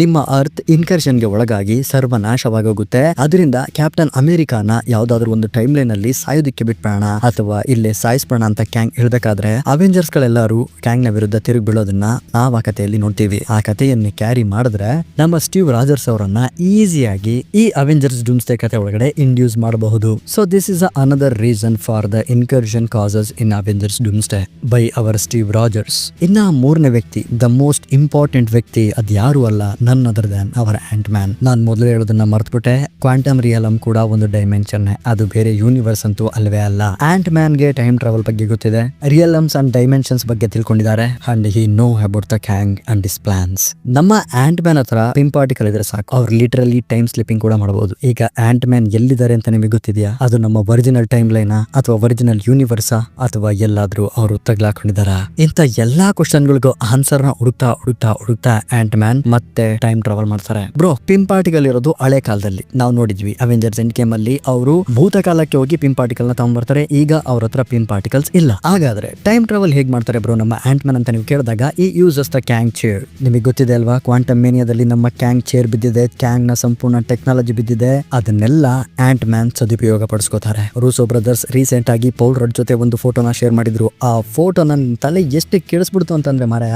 ನಿಮ್ಮ ಅರ್ತ್ ಇನ್ಕರ್ಷನ್ ಗೆ ಒಳಗಾಗಿ ಸರ್ವನಾಶವಾಗೋಗುತ್ತೆ. ಅದರಿಂದ ಕ್ಯಾಪ್ಟನ್ ಅಮೆರಿಕಾನ ಯಾವ್ದಾದ್ರು ಒಂದು ಟೈಮ್ ಲೈನ್ ಅಲ್ಲಿ ಸಾಯೋದಿಕ್ಕೆ ಬಿಟ್ಬೇಡ ಅಥವಾ ಇಲ್ಲೇ ಸಾಯಿಸ್ಬೇಡ ಅಂತ ಕ್ಯಾಂಗ್ ಹೇಳ್ಬೇಕಾದ್ರೆ ಅವೆಂಜರ್ಸ್ ಗಳೆಲ್ಲರೂ ಕ್ಯಾಂಗ್ ನ ವಿರುದ್ಧ ತಿರುಗಿ ಬೀಳೋದನ್ನ ನಾವು ಆ ಕಥೆಯಲ್ಲಿ ನೋಡ್ತೀವಿ. ಆ ಕಥೆಯನ್ನು ಕ್ಯಾರಿ ಮಾಡಿದ್ರೆ ನಮ್ಮ ಸ್ಟೀವ್ ರಾಜರ್ಸ್ ಅವರನ್ನ ಈಸಿಯಾಗಿ ಈ ಅವೆಂಜರ್ಸ್ ಡೂಮ್ಸ್ಡೇ ಕಥೆ ಒಳಗಡೆ ಇಂಡ್ಯೂಸ್ ಮಾಡಬಹುದು. So this is another reason for the incursion causes in Avengers Doomsday by our Steve Rogers. ಇನ್ನ ಮೂರನೇ ವ್ಯಕ್ತಿ, ದ ಮೋಸ್ಟ್ ಇಂಪಾರ್ಟೆಂಟ್ ವ್ಯಕ್ತಿ, ಅದ್ ಯಾರು ಅಲ್ಲ, none other than our Ant Man. ನಾನ್ ಮೊದಲು ಹೇಳೋದನ್ನ ಮರ್ತ್ಬಿಟ್ಟೆ, ಕ್ವಾಂಟಮ್ ರಿಯಲಮ್ ಕೂಡ ಒಂದು ಡೈಮೆನ್ಷನ್, ಅದು ಬೇರೆ ಯೂನಿವರ್ಸ್ ಅಂತೂ ಅಲ್ವೇ ಅಲ್ಲ. ಆಂಟ್ ಮ್ಯಾನ್ ಗೆ ಟೈಮ್ ಟ್ರಾವೆಲ್ ಬಗ್ಗೆ ಗೊತ್ತಿದೆ, ರಿಯಲಮ್ಸ್ ಅಂಡ್ ಡೈಮೆನ್ಷನ್ಸ್ ಬಗ್ಗೆ ತಿಳ್ಕೊಂಡಿದ್ದಾರೆ, and he know about the Kang and his plans. ನಮ್ಮ ಆಂಟ್ ಮ್ಯಾನ್ ಹತ್ರ ಪಿನ್ ಪಾರ್ಟಿಕಲ್ ಇದ್ರೆ ಸಾಕು, ಅವ್ರು ಲಿಟರಲಿ ಟೈಮ್ ಸ್ಲಿಪ್ಪಿಂಗ್ ಕೂಡ ಮಾಡಬಹುದು. ಈಗ ಆಂಟ್ ಮ್ಯಾನ್ ಎಲ್ಲಿದ್ದಾರೆ ಅಂತ ನಿಮಗೆ ಗೊತ್ತಿದೆಯಾ? ಅದು ನಮ್ಮ ಒರಿಜಿನಲ್ ಟೈಮ್ ಲೈನ್ ಅಥವಾ ಒರಿಜಿನಲ್ ಯೂನಿವರ್ಸ್ ಅಥವಾ ಎಲ್ಲಾದ್ರೂ ಅವರು ತಗ್ಲಾಕೊಂಡಿದಾರ? ಇಂತ ಎಲ್ಲಾ ಕ್ವಶನ್ ಗಳಿಗೂ ಆನ್ಸರ್ ನ ಹುಡುಕ್ತಾ ಆಂಟ್ ಮ್ಯಾನ್ ಮತ್ತೆ ಟೈಮ್ ಟ್ರಾವೆಲ್ ಮಾಡ್ತಾರೆ. ಬ್ರೋ, ಪಿನ್ ಪಾರ್ಟಿಕಲ್ ಇರೋದು ಹಳೆ ಕಾಲದಲ್ಲಿ ನಾವು ನೋಡಿದ್ವಿ. ಅವೆಂಜರ್ಸ್ ಎಂಡ್ ಗೇಮ್ ಅಲ್ಲಿ ಅವರು ಭೂತಕಾಲಕ್ಕೆ ಹೋಗಿ ಪಿನ್ ಪಾರ್ಟಿಕಲ್ ನ ತಗೊಂಡ್ಬರ್ತಾರೆ. ಈಗ ಅವ್ರ ಹತ್ರ ಪಿನ್ ಪಾರ್ಟಿಕಲ್ಸ್ ಇಲ್ಲ. ಹಾಗಾದ್ರೆ ಟೈಮ್ ಟ್ರಾವೆಲ್ ಹೇಗ್ ಮಾಡ್ತಾರೆ ಬ್ರೋ ನಮ್ಮ ಆಂಟ್ ಮ್ಯಾನ್ ಅಂತ ನೀವು ಕೇಳಿದಾಗ, ಈ ಯೂಸಸ್ ದ ಕ್ಯಾಂಗ್ ಚೇರ್. ನಿಮಗೆ ಗೊತ್ತಿದೆ ಅಲ್ವಾ, ಕ್ವಾಂಟಮ್ ಮೇನಿಯಾದಲ್ಲಿ ನಮ್ಮ ಕ್ಯಾಂಗ್ ಚೇರ್ ಬಿದ್ದಿದೆ, ಕ್ಯಾಂಗ್ ನ ಸಂಪೂರ್ಣ ಟೆಕ್ನಾಲಜಿ ಬಿದ್ದಿದೆ. ಅದನ್ನೆಲ್ಲ ಆಂಟ್ ಮ್ಯಾನ್ ಸದುಪಯೋಗ ಪಡಿಸ್ಕೋತಾರೆ. ರೂಸೋ ಬ್ರದರ್ಸ್ ರೀಸೆಂಟ್ ಆಗಿ ಪೌಲ್ ರಡ್ ಜೊತೆ ಒಂದು ಫೋಟೋನ ಶೇರ್ ಮಾಡಿದ್ರು. ಆ ಫೋಟೋ ನನ್ನ ತಲೆ ಎಷ್ಟು ಕೇಳಿಸ್ಬಿಡ್ತು ಅಂತಂದ್ರೆ ಮಾರಾಯ,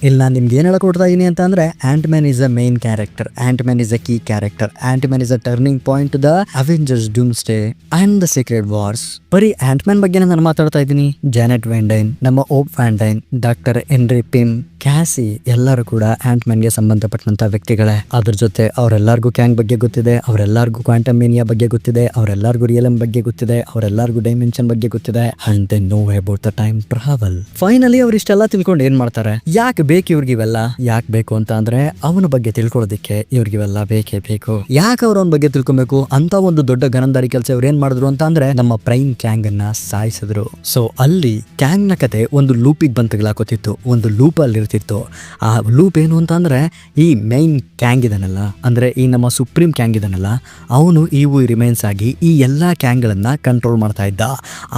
ಇಲ್ಲಿ ನಾನು ನಿಮ್ಗೆ ಏನು ಹೇಳ್ಕೊಡ್ತಾ ಇದೀನಿ ಅಂತ ಅಂದ್ರೆ, Ant Man is a main character, Ant Man is a key character, Ant Man is a turning point the Avengers Doomsday and the Secret Wars. ಬರೀ ಆಂಟ್ ಮ್ಯಾನ್ ಬಗ್ಗೆ ನಾನು ಮಾತಾಡ್ತಾ ಇದ್ದೀನಿ. ಜಾನೆಟ್ ವ್ಯಾಂಡೈನ್, ನಮ್ಮ ಓಪ್ ವ್ಯಾಂಡೈನ್, ಡಾಕ್ಟರ್ ಹೆನ್ರಿ ಪಿಮ್, ಕ್ಯಾಸಿ ಎಲ್ಲರೂ ಕೂಡ ಆಂಟ್ ಮ್ಯಾನ್ ಗೆ ಸಂಬಂಧಪಟ್ಟಂತ ವ್ಯಕ್ತಿಗಳೇ. ಅದ್ರ ಜೊತೆ ಅವರೆಲ್ಲರಿಗೂ ಕ್ಯಾಂಗ್ ಬಗ್ಗೆ ಗೊತ್ತಿದೆ, ಅವರೆಲ್ಲರಿಗೂ ಕ್ವಾಂಟಮ್ ಮೇನಿಯಾ ಬಗ್ಗೆ ಗೊತ್ತಿದೆ, ಅವರೆಲ್ಲರಿಗೂ ರಿಯಲಮ್ ಬಗ್ಗೆ ಗೊತ್ತಿದೆ, ಅವರೆಲ್ಲರಿಗೂ ಡೈಮೆನ್ಷನ್ ಬಗ್ಗೆ ಗೊತ್ತಿದೆ, and they know about the time travel. Finally ಅವ್ರು ಇಷ್ಟೆಲ್ಲ ತಿಳ್ಕೊಂಡು ಏನ್ ಮಾಡ್ತಾರೆ? ಯಾಕೆ ಬೇಕು ಇವ್ರಿಗೆ ಇವೆಲ್ಲ? ಯಾಕೆ ಬೇಕು ಅಂತ ಅಂದ್ರೆ, ಅವನ ಬಗ್ಗೆ ತಿಳ್ಕೊಳ್ಳೋದಿಕ್ಕೆ ಇವ್ರಿಗೆ ಇವೆಲ್ಲ ಬೇಕೇ ಬೇಕು. ಯಾಕೆ ಅವ್ರ ಅವನ ಬಗ್ಗೆ ತಿಳ್ಕೊಬೇಕು ಅಂತ ಒಂದು ದೊಡ್ಡ ಗನಂದಾರಿ ಕೆಲಸ ಇವ್ರು ಏನ್ ಮಾಡಿದ್ರು ಅಂತ ಅಂದ್ರೆ, ನಮ್ಮ ಪ್ರೈಮ್ ಕ್ಯಾಂಗ್ ಅನ್ನ ಸಾಯಿಸಿದ್ರು. ಸೊ ಅಲ್ಲಿ ಕ್ಯಾಂಗ್ ನ ಕತೆ ಒಂದು ಲೂಪಿಗೆ ಬಂತಗ್ಲಾಕೋತಿತ್ತು, ಒಂದು ಲೂಪ್ ಅಲ್ಲಿ ಇರ್ತಿತ್ತು. ಆ ಲೂಪ್ ಏನು ಅಂತ ಅಂದ್ರೆ, ಈ ಮೈನ್ ಕ್ಯಾಂಗ್ ಇದನ್ನಲ್ಲ, ಅಂದ್ರೆ ಈ ನಮ್ಮ ಸುಪ್ರೀಂ ಕ್ಯಾಂಗ್ ಇದನ್ನಲ್ಲ, ಅವನು ಇವು ರಿಮೈನ್ಸ್ ಆಗಿ ಈ ಎಲ್ಲಾ ಕ್ಯಾಂಗ್ ಗಳನ್ನ ಕಂಟ್ರೋಲ್ ಮಾಡ್ತಾ ಇದ್ದ.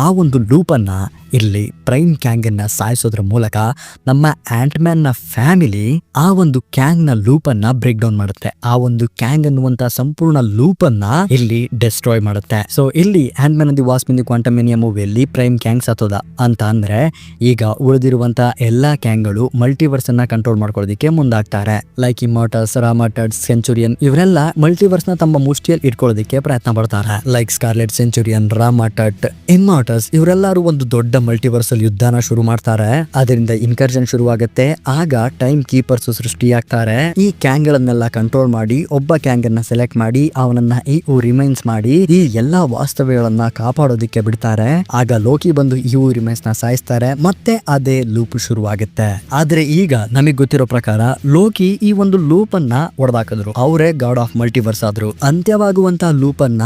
ಆ ಒಂದು ಲೂಪ್ ಅನ್ನ ಇಲ್ಲಿ ಪ್ರೈಮ್ ಕ್ಯಾಂಗ್ ಅನ್ನ ಸಾಯಿಸೋದ್ರ ಮೂಲಕ ನಮ್ಮ ಆಂಟ್ ಮ್ಯಾನ್ ನ ಫ್ಯಾಮಿಲಿ ಆ ಒಂದು ಕ್ಯಾಂಗ್ ನ ಲೂಪ್ ಅನ್ನ ಬ್ರೇಕ್ ಡೌನ್ ಮಾಡುತ್ತೆ. ಆ ಒಂದು ಕ್ಯಾಂಗ್ ಅನ್ನುವಂತ ಸಂಪೂರ್ಣ ಲೂಪ್ ಅನ್ನ ಇಲ್ಲಿ ಡೆಸ್ಟ್ರಾಯ್ ಮಾಡುತ್ತೆ. ಸೊ ಇಲ್ಲಿ Ant Man the Wasp in the Quantumania ಮೂವಿಯಲ್ಲಿ ಪ್ರೈಮ್ ಕ್ಯಾಂಗ್ ಸತ್ತೋದ ಅಂತ ಅಂದ್ರೆ, ಈಗ ಉಳಿದಿರುವಂತ ಎಲ್ಲಾ ಕ್ಯಾಂಗ್ ಗಳು ಮಲ್ಟಿವರ್ಸ್ ಅನ್ನ ಕಂಟ್ರೋಲ್ ಮಾಡ್ಕೊಳ್ಳೋದಕ್ಕೆ ಮುಂದಾಗ್ತಾರೆ. ಲೈಕ್ ಇಮ್ಮೋರ್ಟಲ್ಸ್, ರಾಮಾಟರ್ಸ್, ಸೆಂಚುರಿಯನ್ ಇವರೆಲ್ಲ ಮಲ್ಟಿವರ್ಸ್ ನ ತಮ್ಮ ಮುಷ್ಟಿಯಲ್ಲಿ ಇಟ್ಕೊಳ್ಳೋದಕ್ಕೆ ಪ್ರಯತ್ನ ಪಡ್ತಾರೆ. ಲೈಕ್ ಸ್ಕಾರ್ಲೆಟ್, ಸೆಂಚುರಿಯನ್, ರಾಮಾಟಟ್, ಇಮ್ಮೋರ್ಟಲ್ಸ್ ಇವರೆಲ್ಲರೂ ಒಂದು ದೊಡ್ಡ ಮಲ್ಟಿವರ್ಸ್ ಅಲ್ಲಿ ಯುದ್ಧನ ಶುರು ಮಾಡ್ತಾರೆ. ಅದರಿಂದ ಇನ್ಕರ್ಷನ್ ಶುರುವಾಗುತ್ತೆ. ಆಗ ಟೈಮ್ ಕೀಪರ್ಸ್ ಸೃಷ್ಟಿಯಾಗ್ತಾರೆ. ಈ ಕ್ಯಾಂಗ್ ಗಳನ್ನೆಲ್ಲ ಕಂಟ್ರೋಲ್ ಮಾಡಿ ಒಬ್ಬ ಕ್ಯಾಂಗ್ ಅನ್ನ ಸೆಲೆಕ್ಟ್ ಮಾಡಿ ಅವನನ್ನ ಇವು ರಿಮೈನ್ಸ್ ಮಾಡಿ ಈ ಎಲ್ಲಾ ವಾಸ್ತವ್ಯಗಳನ್ನ ಕಾಪಾಡೋದಿಕ್ಕೆ ಬಿಡ್ತಾರೆ. ಆಗ ಲೋಕಿ ಬಂದು ಇವು ರಿಮೈನ್ಸ್ ನ ಸಾಯಿಸ್ತಾರೆ. ಮತ್ತೆ ಅದೇ ಲೂಪ್ ಶುರುವಾಗುತ್ತೆ. ಆದ್ರೆ ಈಗ ನಮಗ್ ಗೊತ್ತಿರೋ ಪ್ರಕಾರ ಲೋಕಿ ಈ ಒಂದು ಲೂಪ್ ಅನ್ನ ಹೊಡೆದಾಕಿದ್ರು. ಅವರೇ ಗಾಡ್ ಆಫ್ ಮಲ್ಟಿವರ್ಸ್ ಆದ್ರು. ಅಂತ್ಯವಾಗುವಂತಹ ಲೂಪ್ ಅನ್ನ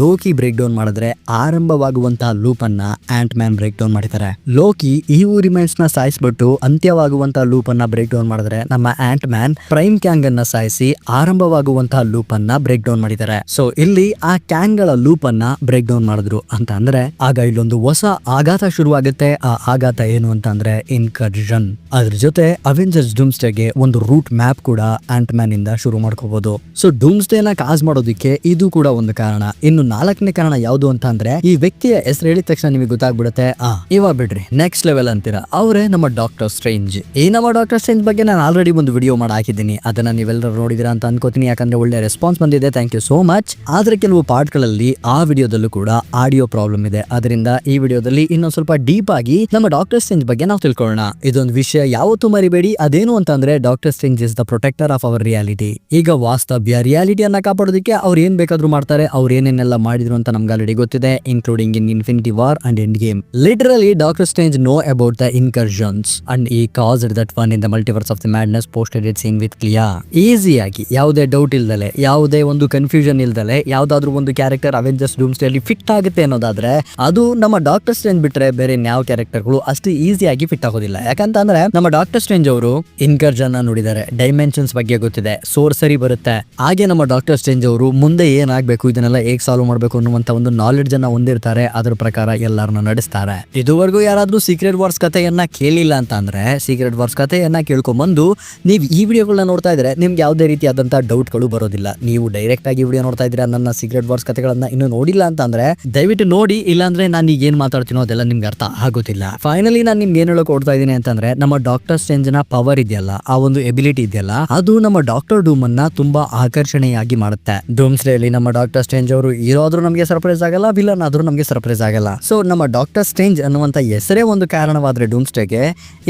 ಲೋಕಿ ಬ್ರೇಕ್ ಡೌನ್ ಮಾಡಿದ್ರೆ, ಆರಂಭವಾಗುವಂತಹ ಲೂಪ್ ಅನ್ನ ಆಂಟ್ ಮ್ಯಾನ್ ಬ್ರೇಕ್ ಡೌನ್ ಮಾಡಿದ್ದಾರೆ. ಲೋಕಿ ಇವು ರಿಮೈನ್ಸ್ ನ ಸಾಯಿಸ್ಬಿಟ್ಟು ಅಂತ್ಯವಾಗುವಂತಹ ಲೂಪ್ ಅನ್ನ ಬ್ರೇಕ್ ಡೌನ್ ಮಾಡಿದ್ರೆ, ನಮ್ಮ ಆಂಟ್ ಮ್ಯಾನ್ ಪ್ರೈಮ್ ಕ್ಯಾಂಗ್ ಅನ್ನ ಸಾಯಿಸಿ ಆರಂಭವಾಗುವಂತಹ ಲೂಪ್ ಅನ್ನ ಬ್ರೇಕ್ ಡೌನ್ ಮಾಡಿದ್ದಾರೆ. ಸೊ ಇಲ್ಲಿ ಆ ಕ್ಯಾಂಗ್ ಗಳ ಲೂಪ್ ಅನ್ನ ಬ್ರೇಕ್ ಡೌನ್ ಮಾಡಿದ್ರು ಅಂತ ಅಂದ್ರೆ, ಆಗ ಇಲ್ಲೊಂದು ಹೊಸ ಆಘಾತ ಶುರುವಾಗುತ್ತೆ. ಆ ಆಘಾತ ಏನು ಅಂತ ಅಂದ್ರೆ ಇನ್ಕರ್ಷನ್. ಅದ್ರ ಜೊತೆ ಅವೆಂಜರ್ಸ್ ಡೂಮ್ಸ್ಡೇಗೆ ಒಂದು ರೂಟ್ ಮ್ಯಾಪ್ ಕೂಡ ಆಂಟ್ ಮ್ಯಾನ್ ಇಂದ ಶುರು ಮಾಡ್ಕೋಬಹುದು. ಸೊ ಡೂಮ್ಸ್ಡೇ ನ ಕಾಸ್ ಮಾಡೋದಕ್ಕೆ ಇದು ಕೂಡ ಒಂದು ಕಾರಣ. ಇನ್ನು ನಾಲ್ಕನೇ ಕಾರಣ ಯಾವುದು ಅಂತ ಅಂದ್ರೆ, ಈ ವ್ಯಕ್ತಿಯ ಹೆಸರು ಹೇಳಿದ ತಕ್ಷಣ ನಿಮಗೆ ಗೊತ್ತಾಗ್ಬಿಡುತ್ತೆ, ಇವಾಗ ಬಿಡ್ರಿ ನೆಕ್ಸ್ಟ್ ಲೆವೆಲ್ ಅಂತೀರಾ, ಅವರೇ ನಮ್ಮ ಡಾಕ್ಟರ್ ಸ್ಟ್ರೇಂಜ್. ಈ ನಮ್ಮ ಡಾಕ್ಟರ್ ಸ್ಟ್ರೇಂಜ್ ಬಗ್ಗೆ ನಾನು ಆಲ್ರೆಡಿ ಒಂದು ವಿಡಿಯೋ ಮಾಡಿ ಹಾಕಿದ್ದೀನಿ. ಅದನ್ನ ನೀವೆಲ್ಲರೂ ನೋಡಿದಿರಾ ಅಂತ ಅನ್ಕೋತೀನಿ, ಯಾಕಂದ್ರೆ ಒಳ್ಳೆ ರೆಸ್ಪಾನ್ಸ್ ಬಂದಿದೆ. Thank you so much. ಆದ್ರೆ ಕೆಲವು ಪಾರ್ಟ್ ಗಳಲ್ಲಿ ಆ ವಿಡಿಯೋದಲ್ಲೂ ಕೂಡ ಆಡಿಯೋ ಪ್ರಾಬ್ಲಮ್ ಇದೆ. ಅದರಿಂದ ಈ ವಿಡಿಯೋದಲ್ಲಿ ಇನ್ನೊಂದು ಸ್ವಲ್ಪ ಡೀಪ್ ಆಗಿ ನಮ್ಮ ಡಾಕ್ಟರ್ ಸ್ಟ್ರೇಂಜ್ ಬಗ್ಗೆ ನಾವು ತಿಳ್ಕೊಳ್ಳೋಣ. ಇದೊಂದು ವಿಷಯ ಯಾವತ್ತೂ ಮರಿಬೇಡಿ. ಅದೇನು ಅಂತಂದ್ರೆ, doctor strange is the protector of our reality. ಈಗ ವಾಸ್ತವ್ಯ ರಿಯಾಲಿಟಿಯನ್ನ ಕಾಪಾಡೋದಕ್ಕೆ ಅವ್ರು ಏನ್ ಬೇಕಾದ್ರೂ ಮಾಡ್ತಾರೆ. ಅವ್ರು ಏನೇನೆಲ್ಲ ಮಾಡಿದ್ರು ಅಂತ ನಮ್ಗೆ ಆಲ್ರೆಡಿ ಗೊತ್ತಿದೆ, including in infinity war and end game. Literally doctor strange know about the incursions and he caused that one in the multiverse of the madness post-credit scene with Clea. Easy ಆಗಿ ಯಾವುದೇ doubt ಇಲ್ದಲೆ, ಯಾವುದೇ ಒಂದು confusion ಇಲ್ದಲೆ, ಯಾವ್ದಾದ್ರು ಒಂದು character Avengers ಡೂಮ್ಸ್ಡೇ ಅಲ್ಲಿ fit ಆಗುತ್ತೆ ಅನ್ನೋದಾದ್ರೆ ಅದು ನಮ್ಮ ಡಾಕ್ಟರ್ ಸ್ಟ್ರೇಂಜ್ ಬಿಟ್ರೆ ಬೇರೆ ಯಾವ ಕ್ಯಾರೆಕ್ಟರ್ಗಳು ಅಷ್ಟು ಈಸಿಯಾಗಿ ಫಿಟ್ ಆಗೋದಿಲ್ಲ. ಯಾಕಂತಂದ್ರೆ ನಮ್ಮ ಡಾಕ್ಟರ್ ಸ್ಟ್ರೇಂಜ್ ಅವರು ಇನ್ಕರ್ಷನ್ ನೋಡಿದ್ದಾರೆ, ಡೈಮೆನ್ಷನ್ಸ್ ಬಗ್ಗೆ ಗೊತ್ತಿದೆ, ಸೋರ್ಸರಿ ಬರುತ್ತೆ. ಹಾಗೆ ನಮ್ಮ ಡಾಕ್ಟರ್ ಸ್ಟ್ರೇಂಜ್ ಅವರು ಮುಂದೆ ಏನಾಗಬೇಕು, ಇದನ್ನೆಲ್ಲ ಹೇಗೆ ಸಾಲ್ವ್ ಮಾಡಬೇಕು ಅನ್ನುವಂತ ಒಂದು ನಾಲೆಡ್ಜ್ ಅನ್ನ ಹೊಂದಿರ್ತಾರೆ. ಅದ್ರ ಪ್ರಕಾರ ಎಲ್ಲರನ್ನ ನಡೆಸ್ತಾರೆ. ಇದುವರೆಗೂ ಯಾರಾದ್ರೂ ಸೀಕ್ರೆಟ್ ವಾರ್ಸ್ ಕಥೆಯನ್ನ ಕೇಳಿಲ್ಲ ಅಂತ ಅಂದ್ರೆ ಸೀಕ್ರೆಟ್ ವಾರ್ಸ್ ಕಥೆಯನ್ನ ಕೇಳ್ಕೊಂಡ್ಬಂದು ನೀವು ಈ ವಿಡಿಯೋಗಳನ್ನ ನೋಡ್ತಾ ಇದ್ರೆ ನಿಮ್ಗೆ ಯಾವುದೇ ರೀತಿಯಾದಂತ ಡೌಟ್ಗಳು ಬರೋದಿಲ್ಲ. ನೀವು ಡೈರೆಕ್ಟ್ ಆಗಿ ವಿಡಿಯೋ ನೋಡ್ತಾ ಇದ್ದೀರಾ, ನನ್ನ ಸೀಕ್ರೆಟ್ ವಾರ್ಸ್ ಕಥೆಗಳನ್ನ ಇನ್ನೂ ನೋಡಿಲ್ಲ ಅಂತ ಅಂದ್ರೆ ದಯವಿಟ್ಟು ನೋಡಿ. ಇಲ್ಲಾಂದ್ರೆ ನಾನು ಈಗ ಏನ್ ಮಾತಾಡ್ತೀನೋ ಅದೆಲ್ಲ ನಿಮ್ಗೆ ಅರ್ಥ ಆಗೋದಿಲ್ಲ. ಫೈನಲಿ ನಾನು ನಿಮ್ಗೆ ಏನ್ ಹೇಳಕ್ ಕೊಡ್ತಾ ಇದ್ದೀನಿ ಅಂತಂದ್ರೆ, ನಮ್ಮ ಡಾಕ್ಟರ್ ಸ್ಟ್ರೇಂಜ್ ನ ಪವರ್ ಇದೆಯಲ್ಲ, ಆ ಒಂದು ಎಬಿಲಿಟಿ ಇದೆಯಲ್ಲ, ಅದು ನಮ್ಮ ಡಾಕ್ಟರ್ ಡೂಮ್ ಅನ್ನ ತುಂಬಾ ಆಕರ್ಷಣೆಯಾಗಿ ಮಾಡುತ್ತೆ. ಡೂಮ್ಸ್ಡೇ ಅಲ್ಲಿ ನಮ್ಮ ಡಾಕ್ಟರ್ ಸ್ಟ್ರೇಂಜ್ ಅವರು ಇರೋದ್ರೂ ನಮಗೆ ಸರ್ಪ್ರೈಸ್ ಆಗಲ್ಲ, ವಿಲನ್ ಆದ್ರೂ ನಮಗೆ ಸರ್ಪ್ರೈಸ್ ಆಗಲ್ಲ. ಸೊ ನಮ್ಮ ಡಾಕ್ಟರ್ ಸ್ಟ್ರೇಂಜ್ ಅನ್ನುವಂತ ಹೆಸರೇ ಒಂದು ಕಾರಣವಾದ್ರೆ ಡೂಮ್ಸ್ಡೇಗೆ,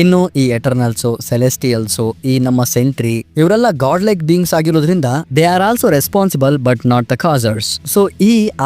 ಇನ್ನು ಈ ಎಟರ್ನಲ್ಸ್, ಸೆಲೆಸ್ಟಿಯಲ್ಸ್, ಈ ನಮ್ಮ ಸೆಂಟ್ರಿ ಇವರೆಲ್ಲ ಗಾಡ್ ಲೈಕ್ ಬೀಯಿಂಗ್ಸ್ ಆಗಿರೋದ್ರಿಂದ they are also responsible but not the causers. So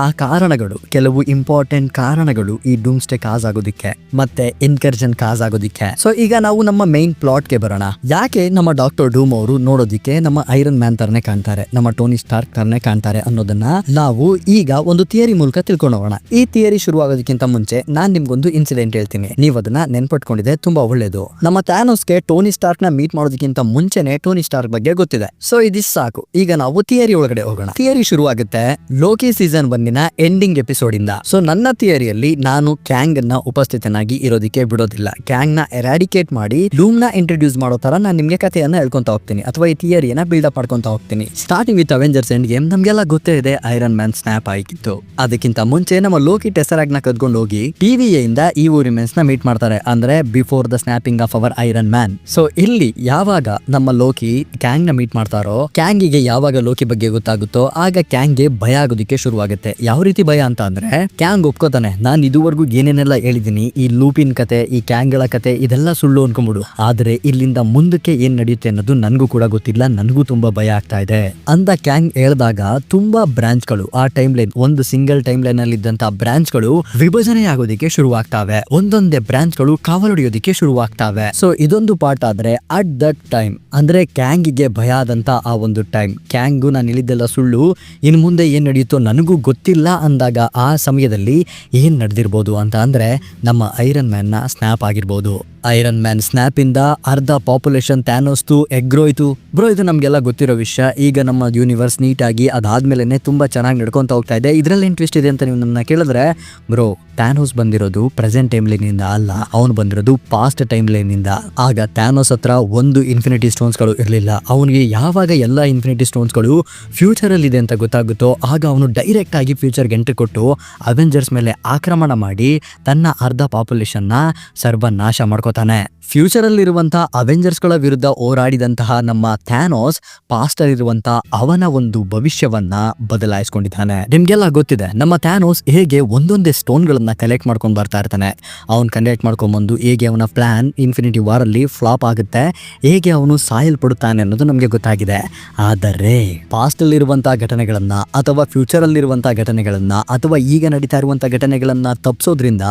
ಆ ಕಾರಣಗಳು, ಕೆಲವು ಇಂಪಾರ್ಟೆಂಟ್ ಕಾರಣಗಳು ಈ ಡೂಮ್ಸ್ಡೇ ಕಾಸ್ ಆಗೋದಿಕ್ಕೆ ಮತ್ತೆ ಇನ್ಕರ್ಜನ್ ಕಾಸ್ ಆಗೋದಿಕ್ಕೆ. ಸೊ ಈಗ ನಾವು ನಮ್ಮ ಮೈನ್ ಪ್ಲಾಟ್ಗೆ ಬರೋಣ. ಯಾಕೆ ನಮ್ಮ ಡಾಕ್ಟರ್ ಡೂಮ್ ಅವರು ನೋಡೋದಿಕ್ಕೆ ನಮ್ಮ ಐರನ್ ಮ್ಯಾನ್ ತರನೇ ಕಾಣ್ತಾರೆ, ನಮ್ಮ ಟೋನಿ ಸ್ಟಾರ್ಕ್ ತರನೇ ಕಾಣ್ತಾರೆ ಅನ್ನೋದನ್ನ ನಾವು ಈಗ ಒಂದು ಥಿಯರಿ ಮೂಲಕ ತಿಳ್ಕೊಂಡು ಹೋಗೋಣ. ಈ ಥಿಯರಿ ಶುರುವಾಗೋದಕ್ಕಿಂತ ಮುಂಚೆ ನಾನ್ ನಿಮ್ಗೊಂದು ಇನ್ಸಿಡೆಂಟ್ ಹೇಳ್ತೀನಿ, ನೀವು ಅದನ್ನ ನೆನ್ಪಟ್ಕೊಂಡಿದೆ ತುಂಬಾ ಒಳ್ಳೇದು. ನಮ್ಮ ಥ್ಯಾನೋಸ್ಗೆ ಟೋನಿ ಸ್ಟಾರ್ಕ್ ನ ಮೀಟ್ ಮಾಡೋದಕ್ಕಿಂತ ಮುಂಚೆನೆ ಟೋನಿ ಸ್ಟಾರ್ಕ್ ಬಗ್ಗೆ ಗೊತ್ತಿದೆ. ಸೊ ಇದಿಷ್ಟು ಸಾಕು. ಈಗ ನಾವು ಥಿಯರಿ ಒಳಗಡೆ ಹೋಗೋಣ. ಥಿಯರಿ ಶುರುವಾಗುತ್ತೆ ಲೋಕಿ ಸೀಸನ್ 1 ಎಂಡಿಂಗ್ ಎಪಿಸೋಡ್ ಇಂದ. ಸೊ ನನ್ನ ಥಿಯರಿಯಲ್ಲಿ ನಾನು ಕ್ಯಾಂಗ್ ಅನ್ನ ಉಪಸ್ಥಿತನಾಗಿ ಇರೋದಕ್ಕೆ ಬಿಡೋದಿಲ್ಲ. ಕ್ಯಾಂಗ್ ನ ಎರಾಡಿಕೇಟ್ ಮಾಡಿ ಡೂಮ್ ನ ಇಂಟ್ರೊಡ್ಯೂಸ್ ಮಾಡೋ ತರ ನಾನು ನಿಮ್ಗೆ ಕಥೆಯನ್ನ ಹೇಳ್ಕೊಂತ ಹೋಗ್ತೀನಿ, ಅಥವಾ ಈ ಥಿಯರಿಯನ್ನ ಬಿಲ್ಡಪ್ ಮಾಡ್ಕೊಂತ ಹೋಗ್ತೀನಿ. Starting with Avengers end game ನಮ್ಗೆಲ್ಲ ಗೊತ್ತೇ ಇದೆ, ಐರನ್ ಮ್ಯಾನ್ ಸ್ನ್ಯಾಪ್ ಆಗಿತ್ತು. ಅದಕ್ಕಿಂತ ಮುಂಚೆ ನಮ್ಮ ಲೋಕಿ ಟೆಸರಾಗ್ ನ ಕದ್ಕೊಂಡು ಹೋಗಿ TVA ಇಂದ ಈ ವುಮೆನ್ಸ್ ನ ಮೀಟ್ ಮಾಡ್ತಾರೆ, ಅಂದ್ರೆ before the snapping of our iron man. So ಇಲ್ಲಿ ಯಾವಾಗ ನಮ್ಮ ಲೋಕಿ ಕ್ಯಾಂಗ್ ನ ಮೀಟ್ ಮಾಡ್ತಾರೋ, ಕ್ಯಾಂಗಿಗೆ ಯಾವಾಗ ಲೋಕಿ ಬಗ್ಗೆ ಗೊತ್ತಾಗುತ್ತೋ ಆಗ ಕ್ಯಾಂಗ್ಗೆ ಭಯ ಆಗೋದಿಕ್ಕೆ ಶುರುವಾಗುತ್ತೆ. ಯಾವ ರೀತಿ ಭಯ ಅಂತ ಅಂದ್ರೆ, ಕ್ಯಾಂಗ್ ಒಪ್ಕೋತಾನೆ, ನಾನು ಇದುವರೆಗೂ ಏನೇನೆಲ್ಲ ಹೇಳಿದೀನಿ, ಈ ಲೂಪಿನ್ ಕತೆ, ಈ ಕ್ಯಾಂಗ್ಗಳ ಕತೆ ಇದೆಲ್ಲ ಸುಳ್ಳು ಅನ್ಕೊಂಡ್ಬಿಡು, ಆದ್ರೆ ಇಲ್ಲಿಂದ ಮುಂದಕ್ಕೆ ಏನ್ ನಡೆಯುತ್ತೆ ಅನ್ನೋದು ನನ್ಗೂ ಕೂಡ ಗೊತ್ತಿಲ್ಲ, ನನ್ಗೂ ತುಂಬಾ ಭಯ ಆಗ್ತಾ ಇದೆ ಅಂತ ಕ್ಯಾಂಗ್ ಹೇಳಿದಾಗ ತುಂಬಾ ಬ್ರಾಂಚ್ ಗಳು, ಆ ಟೈಮ್ ಲೈನ್, ಒಂದು ಸಿಂಗಲ್ ಟೈಮ್ ಲೈನ್ ಅಲ್ಲಿ ಇದ್ದಂತ ಬ್ರಾಂಚ್ ಗಳು ವಿಭಜನೆ ಆಗೋದಿಕ್ಕೆ ಶುರುವಾಗ್ತಾವೆ, ಒಂದೊಂದೇ ಬ್ರಾಂಚ್ ಗಳು ಕಾವಲೊಡೆಯೋದಿಕ್ಕೆ ಶುರುವಾಗ್ತಾವೆ. ಸೊ ಇದೊಂದು ಪಾರ್ಟ್ ಆದ್ರೆ ಅಟ್ ದಟ್ ಟೈಮ್, ಅಂದ್ರೆ ಕ್ಯಾಂಗಿಗೆ ಭಯ ಆದಂತ ಆ ಒಂದು ಟೈಮ್, ಕ್ಯಾಂಗು ನಾನು ಹೇಳಿದ್ದೆಲ್ಲ ಸುಳ್ಳು, ಇನ್ ಮುಂದೆ ಏನ್ ನಡೆಯುತ್ತೋ ನನಗೂ ಗೊತ್ತಿಲ್ಲ ಅಂದಾಗ ಆ ಸಮಯದಲ್ಲಿ ಏನ್ ನಡೆದಿರ್ಬೋದು ಅಂತ ಅಂದ್ರೆ ನಮ್ಮ ಐರನ್ ಮ್ಯಾನ್ ನ ಸ್ನ್ಯಾಪ್ ಆಗಿರ್ಬೋದು. ಐರನ್ ಮ್ಯಾನ್ ಸ್ನ್ಯಾಪ್ ಇಂದ ಅರ್ಧ ಪಾಪ್ಯುಲೇಷನ್ ಥ್ಯಾನೋಸ್ತು ಎಗ್ರೋಯ್ತು. ಬ್ರೋ ಇದು ನಮ್ಗೆಲ್ಲ ಗೊತ್ತಿರೋ ವಿಷಯ. ಈಗ ನಮ್ಮ ಯೂನಿವರ್ಸ್ ನೀಟಾಗಿ ಅದಾದ್ಮೇಲೆ ತುಂಬಾ ಚೆನ್ನಾಗಿ ನಡ್ಕೊಂತ ಹೋಗ್ತಾ ಇದೆ. ಇದ್ರಲ್ಲಿ ಏನ್ ಟ್ವಿಸ್ಟ್ ಇದೆ ಅಂತ ನೀವು ನಮ್ಮನ್ನ ಕೇಳಿದ್ರೆ, ಬ್ರೋ ಥ್ಯಾನೋಸ್ ಬಂದಿರೋದು ಪ್ರೆಸೆಂಟ್ ಟೈಮ್ ಲೈನ್ ಇಂದ ಅಲ್ಲ, ಅವನು ಬಂದಿರೋದು ಪಾಸ್ಟ್ ಟೈಮ್ ಲೈನ್ ಇಂದ. ಆಗ ಥ್ಯಾನೋಸ್ ಹತ್ರ ಒಂದು ಇನ್ಫಿನಿಟಿ ಸ್ಟೋನ್ಸ್ ಗಳು ಇರಲಿಲ್ಲ. ಅವನಿಗೆ ಯಾವಾಗ ಎಲ್ಲ ಇನ್ಫಿನಿಟಿ ಸ್ಟೋನ್ಸ್ ಗಳು ಫ್ಯೂಚರ್ ಅಲ್ಲಿ ಇದೆ ಅಂತ ಗೊತ್ತಾಗುತ್ತೋ ಆಗ ಅವನು ಡೈರೆಕ್ಟ್ ಆಗಿ ಫ್ಯೂಚರ್ಗೆ ಎಂಟ್ರಿ ಕೊಟ್ಟು ಅವೆಂಜರ್ಸ್ ಮೇಲೆ ಆಕ್ರಮಣ ಮಾಡಿ ತನ್ನ ಅರ್ಧ ಪಾಪ್ಯುಲೇಷನ್ ನ ಸರ್ವನಾಶ ಮಾಡ್ಕೋತಾನೆ. ಫ್ಯೂಚರ್ ಅಲ್ಲಿರುವಂತಹ ಅವೆಂಜರ್ಸ್ ಗಳ ವಿರುದ್ಧ ಹೋರಾಡಿದಂತಹ ನಮ್ಮ ಥ್ಯಾನೋಸ್ ಪಾಸ್ಟ್ ಅಲ್ಲಿರುವಂತಹ ಅವನ ಒಂದು ಭವಿಷ್ಯವನ್ನ ಬದಲಾಯಿಸ್ಕೊಂಡಿದ್ದಾನೆ. ನಿಮ್ಗೆಲ್ಲ ಗೊತ್ತಿದೆ ನಮ್ಮ ಥ್ಯಾನೋಸ್ ಹೇಗೆ ಒಂದೊಂದೇ ಸ್ಟೋನ್ ಗಳನ್ನ ಕಲೆಕ್ಟ್ ಮಾಡ್ಕೊಂಡು ಬರ್ತಾ ಇರ್ತಾನೆ. ಅವನ್ ಕಲೆಕ್ಟ್ ಮಾಡ್ಕೊಂಡ್ ಬಂದು ಹೇಗೆ ಅವನ ಪ್ಲಾನ್ ಇನ್ಫಿನಿಟಿ ವಾರ್ ಅಲ್ಲಿ ಫ್ಲಾಪ್ ಆಗುತ್ತೆ, ಹೇಗೆ ಅವನು ಸಾಯಲ್ಪಡುತ್ತಾನೆ ಅನ್ನೋದು ನಮ್ಗೆ ಗೊತ್ತಾಗಿದೆ. ಆದರೆ ಪಾಸ್ಟ್ ಅಲ್ಲಿರುವಂತಹ ಘಟನೆಗಳನ್ನ ಅಥವಾ ಫ್ಯೂಚರ್ ಅಲ್ಲಿರುವಂತಹ ಘಟನೆಗಳನ್ನ ಅಥವಾ ಈಗ ನಡೀತಾ ಇರುವಂತಹ ಘಟನೆಗಳನ್ನ ತಪ್ಪಿಸೋದ್ರಿಂದ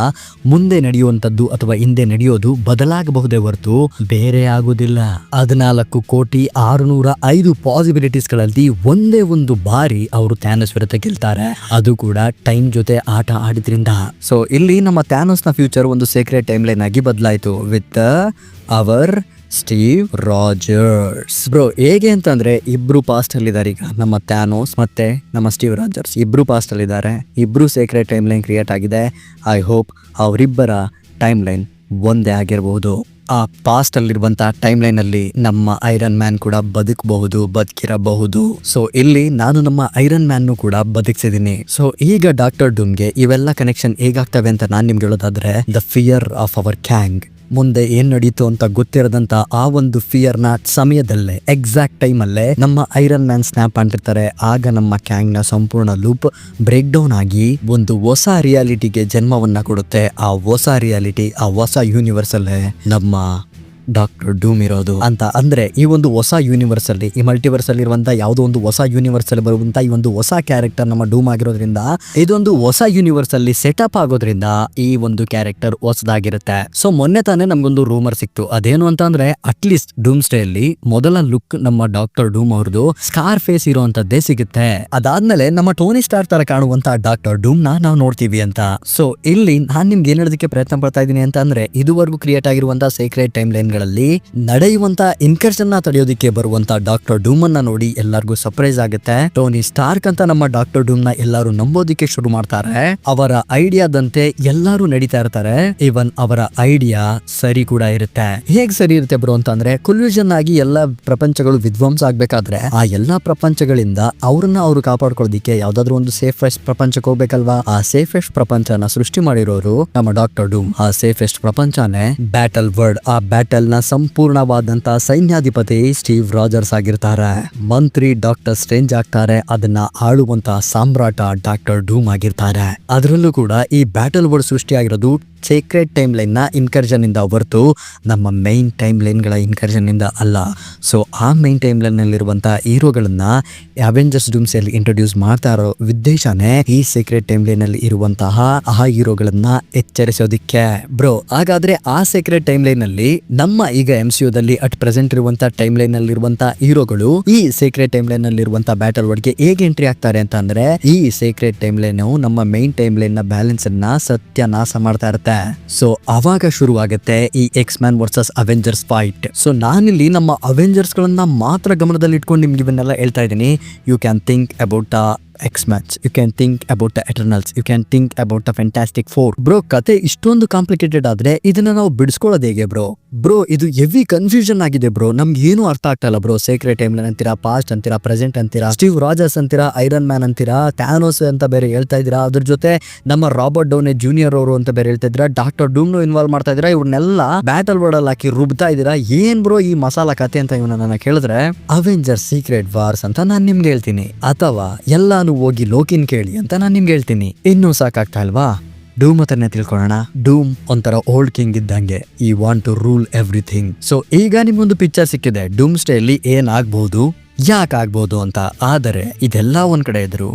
ಮುಂದೆ ನಡೆಯುವಂತದ್ದು ಅಥವಾ ಹಿಂದೆ ನಡೆಯೋದು ಬದಲಾಗಬಹುದೇ ಹೊರತು ಬೇರೆ ಆಗುದಿಲ್ಲ. 14,605 ಪಾಸಿಬಿಲಿಟೀಸ್ ಗಳಲ್ಲಿ ಒಂದೇ ಒಂದು ಬಾರಿ ಅವರು ಥ್ಯಾನೋಸ್ ವಿರುದ್ಧ ಗೆಲ್ತಾರೆ, ಅದು ಕೂಡ ಟೈಮ್ ಜೊತೆ ಆಟ ಆಡಿದ್ರಿಂದ. ಸೊ ಇಲ್ಲಿ ನಮ್ಮ ಥ್ಯಾನೋಸ್ ನ ಫ್ಯೂಚರ್ ಒಂದು ಸೀಕ್ರೆಟ್ ಟೈಮ್ ಲೈನ್ ಆಗಿ ಬದಲಾಯಿತು with our Steve Rogers. Bro ಹೇಗೆ ಅಂತಂದ್ರೆ ಇಬ್ರು ಪಾಸ್ಟ್ ಅಲ್ಲಿ ಇದ್ದಾರೆ. ಈಗ ನಮ್ಮ ಥ್ಯಾನೋಸ್ ಮತ್ತೆ ನಮ್ಮ ಸ್ಟೀವ್ ರಾಜರ್ಸ್ ಇಬ್ರು ಪಾಸ್ಟ್ ಅಲ್ಲಿ ಇದ್ದಾರೆ, ಇಬ್ರು ಸೀಕ್ರೆಟ್ ಟೈಮ್ ಲೈನ್ ಕ್ರಿಯೇಟ್ ಆಗಿದೆ. ಐ ಹೋಪ್ ಅವರಿಬ್ಬರ ಟೈಮ್ ಲೈನ್ ಒಂದೇ ಆಗಿರಬಹುದು. ಆ ಪಾಸ್ಟ್ ಅಲ್ಲಿರುವಂತಹ ಟೈಮ್ ಲೈನ್ ಅಲ್ಲಿ ನಮ್ಮ ಐರನ್ ಮ್ಯಾನ್ ಕೂಡ ಬದುಕಿರಬಹುದು. ಸೊ ಇಲ್ಲಿ ನಾನು ನಮ್ಮ ಐರನ್ ಮ್ಯಾನ್ ಕೂಡ ಬದುಕಿಸಿದೀನಿ. ಸೊ ಈಗ ಡಾಕ್ಟರ್ ಡೂಮ್ಗೆ ಇವೆಲ್ಲ ಕನೆಕ್ಷನ್ ಹೇಗಾಗ್ತವೆ ಅಂತ ನಾನ್ ನಿಮ್ಗೆ ಹೇಳೋದಾದ್ರೆ, ದ ಫಿಯರ್ ಆಫ್ ಅವರ್ ಕ್ಯಾಂಗ್, ಮುಂದೆ ಏನ್ ನಡೀತು ಅಂತ ಗೊತ್ತಿರದಂತ ಆ ಒಂದು ಫಿಯರ್ ನ ಸಮಯದಲ್ಲೇ ಎಕ್ಸಾಕ್ಟ್ ಟೈಮ್ ಅಲ್ಲೇ ನಮ್ಮ ಐರನ್ ಮ್ಯಾನ್ ಸ್ನ್ಯಾಪ್ ಅಂತಿರ್ತಾರೆ. ಆಗ ನಮ್ಮ ಕ್ಯಾಂಗ್ ನ ಸಂಪೂರ್ಣ ಲೂಪ್ ಬ್ರೇಕ್ ಡೌನ್ ಆಗಿ ಒಂದು ಹೊಸ ರಿಯಾಲಿಟಿಗೆ ಜನ್ಮವನ್ನ ಕೊಡುತ್ತೆ. ಆ ಹೊಸ ರಿಯಾಲಿಟಿ, ಆ ಹೊಸ ಯೂನಿವರ್ಸ್ ಅಲ್ಲೇ ನಮ್ಮ ಡಾಕ್ಟರ್ ಡೂಮ್ ಇರೋದು ಅಂತ. ಅಂದ್ರೆ ಈ ಒಂದು ಹೊಸ ಯೂನಿವರ್ಸ್ ಅಲ್ಲಿ, ಈ ಮಲ್ಟಿವರ್ಸ್ ಅಲ್ಲಿ ಇರುವಂತ ಯಾವುದೋ ಒಂದು ಹೊಸ ಯೂನಿವರ್ಸ್ ಅಲ್ಲಿ ಬರುವಂತ ಈ ಒಂದು ಹೊಸ ಕ್ಯಾರೆಕ್ಟರ್ ನಮ್ಮ ಡೂಮ್ ಆಗಿರೋದ್ರಿಂದ, ಇದೊಂದು ಹೊಸ ಯೂನಿವರ್ಸ್ ಅಲ್ಲಿ ಸೆಟಪ್ ಆಗೋದ್ರಿಂದ ಈ ಒಂದು ಕ್ಯಾರೆಕ್ಟರ್ ಹೊಸದಾಗಿರುತ್ತೆ. ಸೊ ಮೊನ್ನೆ ತಾನೇ ನಮ್ಗೊಂದು ರೂಮರ್ ಸಿಕ್ತು. ಅದೇನು ಅಂತ ಅಂದ್ರೆ, ಅಟ್ಲೀಸ್ಟ್ ಡೂಮ್ಸ್ಡೇ ಅಲ್ಲಿ ಮೊದಲ ಲುಕ್ ನಮ್ಮ ಡಾಕ್ಟರ್ ಡೂಮ್ ಅವ್ರದ್ದು ಸ್ಕಾರ್ ಫೇಸ್ ಇರುವಂತದ್ದೇ ಸಿಗುತ್ತೆ. ಅದಾದ್ಮೇಲೆ ನಮ್ಮ ಟೋನಿ ಸ್ಟಾರ್ ತರ ಕಾಣುವಂತ ಡಾಕ್ಟರ್ ಡೂಮ್ ನಾವು ನೋಡ್ತೀವಿ ಅಂತ. ಸೊ ಇಲ್ಲಿ ನಾನ್ ನಿಮ್ಗೆ ಏನ್ ಹೇಳೋದಕ್ಕೆ ಪ್ರಯತ್ನ ಪಡ್ತಾ ಇದೀನಿ ಅಂತ ಅಂದ್ರೆ, ಇದುವರೆಗೂ ಕ್ರಿಯೇಟ್ ಆಗಿರುವಂತಹ ಸೀಕ್ರೆಟ್ ಟೈಮ್ ಲೈನ್ ದಿನಗಳಲ್ಲಿ ನಡೆಯುವಂತ ಇನ್ಕರ್ಷನ್ ನ ತಡೆಯೋದಿಕ್ಕೆ ಬರುವಂತ ಡಾಕ್ಟರ್ ಡೂಮ್ ಅನ್ನ ನೋಡಿ ಎಲ್ಲರಿಗೂ ಸರ್ಪ್ರೈಸ್ ಆಗುತ್ತೆ. ಟೋನಿ ಸ್ಟಾರ್ಕ್ ಅಂತ ನಮ್ಮ ಡಾಕ್ಟರ್ ಡೂಮ್ ನ ಎಲ್ಲರೂ ನಂಬೋದಿಕ್ಕೆ ಶುರು ಮಾಡ್ತಾರೆ. ಅವರ ಐಡಿಯಾದಂತೆ ಎಲ್ಲರೂ ನಡೀತಾ ಇರ್ತಾರೆ. ಇವನ್ ಅವರ ಐಡಿಯಾ ಸರಿ ಕೂಡ ಇರುತ್ತೆ. ಹೇಗ್ ಸರಿ ಇರುತ್ತೆ ಬ್ರೋ ಅಂತಂದ್ರೆ, ಕೊಲ್ಯೂಷನ್ ಆಗಿ ಎಲ್ಲಾ ಪ್ರಪಂಚಗಳು ವಿಧ್ವಂಸ ಆಗ್ಬೇಕಾದ್ರೆ ಆ ಎಲ್ಲಾ ಪ್ರಪಂಚಗಳಿಂದ ಅವ್ರನ್ನ ಅವ್ರು ಕಾಪಾಡ್ಕೊಳ್ಳೋದಿಕ್ಕೆ ಯಾವ್ದಾದ್ರು ಒಂದು ಸೇಫೆಸ್ಟ್ ಪ್ರಪಂಚಕ್ಕೆ ಹೋಗ್ಬೇಕಲ್ವಾ. ಆ ಸೇಫೆಸ್ಟ್ ಪ್ರಪಂಚನ ಸೃಷ್ಟಿ ಮಾಡಿರೋರು ನಮ್ಮ ಡಾಕ್ಟರ್ ಡೂಮ್. ಆ ಸೇಫೆಸ್ಟ್ ಪ್ರಪಂಚನೇ ಬ್ಯಾಟಲ್ ವರ್ಲ್ಡ್. ಆ ಬ್ಯಾಟಲ್ ನ ಸಂಪೂರ್ಣವಾದಂತ ಸೈನ್ಯಾಧಿಪತಿ ಸ್ಟೀವ್ ರಾಜರ್ಸ್ ಆಗಿರ್ತಾರೆ. ಮಂತ್ರಿ ಡಾಕ್ಟರ್ ಸ್ಟ್ರೇಂಜ್ ಆಗ್ತಾರೆ. ಅದನ್ನ ಆಳುವಂತ ಸಾಮ್ರಾಟ ಡಾಕ್ಟರ್ ಡೂಮ್ ಆಗಿರ್ತಾರೆ. ಅದರಲ್ಲೂ ಕೂಡ ಈ ಬ್ಯಾಟಲ್ ವರ್ಲ್ಡ್ ಸೃಷ್ಟಿಯಾಗಿರೋದು ಸೀಕ್ರೆಟ್ ಟೈಮ್ ಲೈನ್ ನ ಇನ್ಕರ್ಷನ್ ಇಂದ ಹೊರತು ನಮ್ಮ ಮೈನ್ ಟೈಮ್ ಲೈನ್ ಗಳ ಇನ್ಕರ್ಷನ್ ಇಂದ ಅಲ್ಲ. ಸೊ ಆ ಮೈನ್ ಟೈಮ್ ಲೈನ್ ನಲ್ಲಿರುವಂತ ಹೀರೋಗಳನ್ನ ಅವೆಂಜರ್ಸ್ ಡೂಮ್ಸ್ಡೇಯಲ್ಲಿ ಇಂಟ್ರೊಡ್ಯೂಸ್ ಮಾಡ್ತಾ ಇರೋ ಉದ್ದೇಶನೇ ಈ ಸೀಕ್ರೆಟ್ ಟೈಮ್ ಲೈನ್ ಅಲ್ಲಿ ಇರುವಂತಹ ಆ ಹೀರೋಗಳನ್ನ ಎಚ್ಚರಿಸೋದಿಕ್ಕೆ. ಬ್ರೋ, ಹಾಗಾದ್ರೆ ಆ ಸೀಕ್ರೆಟ್ ಟೈಮ್ ಲೈನ್ ಅಲ್ಲಿ ನಮ್ಮ ಈಗ MCU ದಲ್ಲಿ ಅಟ್ ಪ್ರೆಸೆಂಟ್ ಇರುವಂತ ಟೈಮ್ ಲೈನ್ ಅಲ್ಲಿ ಇರುವಂತ ಹೀರೋಗಳು ಈ ಸೀಕ್ರೆಟ್ ಟೈಮ್ ಲೈನ್ ಅಲ್ಲಿ ಇರುವಂತ ಬ್ಯಾಟಲ್ ವರ್ಡ್ ಗೆ ಹೇಗೆ ಎಂಟ್ರಿ ಆಗ್ತಾರೆ ಅಂತ ಅಂದ್ರೆ, ಈ ಸೀಕ್ರೆಟ್ ಟೈಮ್ ಲೈನ್ ನಮ್ಮ ಮೈನ್ ಟೈಮ್ ಲೈನ್ ನ ಬ್ಯಾಲೆನ್ಸ್ ಅನ್ನ ಸತ್ಯನಾಶ ಮಾಡ್ತಾ ಇರುತ್ತೆ. ಸೊ ಅವಾಗ ಶುರುವಾಗುತ್ತೆ ಈ X-Men versus Avengers fight. So ನಾನಿಲ್ಲಿ ನಮ್ಮ ಅವೆಂಜರ್ಸ್ ಗಳನ್ನ ಮಾತ್ರ ಗಮನದಲ್ಲಿ ಇಟ್ಕೊಂಡು ನಿಮ್ಗೆ ಇವನ್ನೆಲ್ಲ ಹೇಳ್ತಾ ಇದ್ದೀನಿ. You can think about X-Men, you can think about the Eternals, you can think about the Fantastic Four. Bro, ಕತೆ ಇಷ್ಟೊಂದು ಕಾಂಪ್ಲಿಕೇಟೆಡ್ ಆದ್ರೆ ಇದನ್ನ ನಾವು ಬಿಡಿಸ್ಕೊಳ್ಳೋದು ಹೇಗೆ ಬ್ರೋ? ಇದು ಹೆವಿ ಕನ್ಫ್ಯೂಷನ್ ಆಗಿದೆ ಬ್ರೋ. ನಮ್ಗೆ ಏನು ಅರ್ಥ ಆಗ್ತಾ ಇಲ್ಲ ಬ್ರೋ. ಸೀಕ್ರೆಟ್ ಟೈಮ್ ಲೈನ್ ಅಂತೀರಾ, ಪಾಸ್ಟ್ ಅಂತೀರಾ, ಪ್ರೆಸೆಂಟ್ ಅಂತೀರಾ, ಸ್ಟೀವ್ ರಾಜರ್ಸ್ ಅಂತೀರಾ, ಐರನ್ ಮ್ಯಾನ್ ಅಂತೀರಾ, ಥ್ಯಾನೋಸ್ ಅಂತ ಬೇರೆ ಹೇಳ್ತಾ ಇದೀರಾ. ಅದ್ರ ಜೊತೆ ನಮ್ಮ ರಾಬರ್ಟ್ ಡೌನಿ ಜೂನಿಯರ್ ಅವರು ಅಂತ ಬೇರೆ ಹೇಳ್ತಾ ಇದ್ದೀರಾ. ಡಾಕ್ಟರ್ ಡೂಮ್ ಇನ್ವಾಲ್ವ್ ಮಾಡ್ತಾ ಇದೀರಾ. ಇವ್ರನ್ನೆಲ್ಲ ಬ್ಯಾಟಲ್ ವರ್ಡ್ ಅಲ್ಲಿ ಹಾಕಿ ರುಬ್ತಾ ಇದೀರಾ. ಏನ್ ಬ್ರೋ ಈ ಮಸಾಲಾ ಕತೆ ಅಂತ ಇವನ್ನ ಕೇಳಿದ್ರೆ, ಅವೆಂಜರ್ಸ್ ಸೀಕ್ರೆಟ್ ವಾರ್ಸ್ ಅಂತ ನಾನ್ ನಿಮ್ಗೆ ಹೇಳ್ತೀನಿ, ಅಥವಾ ಎಲ್ಲಾನು ಹೋಗಿ ಲೋಕಿನ್ ಕೇಳಿ ಅಂತ ನಾನು ನಿಮ್ಗೆ ಹೇಳ್ತೀನಿ. ಇನ್ನೂ ಸಾಕಾಗ್ತಾ ಇಲ್ವಾ? ಡೂಮ್ ಹತ್ರನೇ ತಿಳ್ಕೊಳ್ಳೋಣ. ಡೂಮ್ ಒಂಥರ ಓಲ್ಡ್ ಕಿಂಗ್ ಇದ್ದಂಗೆ. He want to rule everything. So ಈಗ ನಿಮ್ಗೊಂದು ಪಿಕ್ಚರ್ ಸಿಕ್ಕಿದೆ ಡೂಮ್ಸ್ಡೇಯಲ್ಲಿ ಏನಾಗ್ಬೋದು, ಯಾಕೆ ಆಗ್ಬೋದು ಅಂತ. ಆದರೆ ಇದೆಲ್ಲ ಒಂದ್ ಕಡೆ ಇದ್ರು,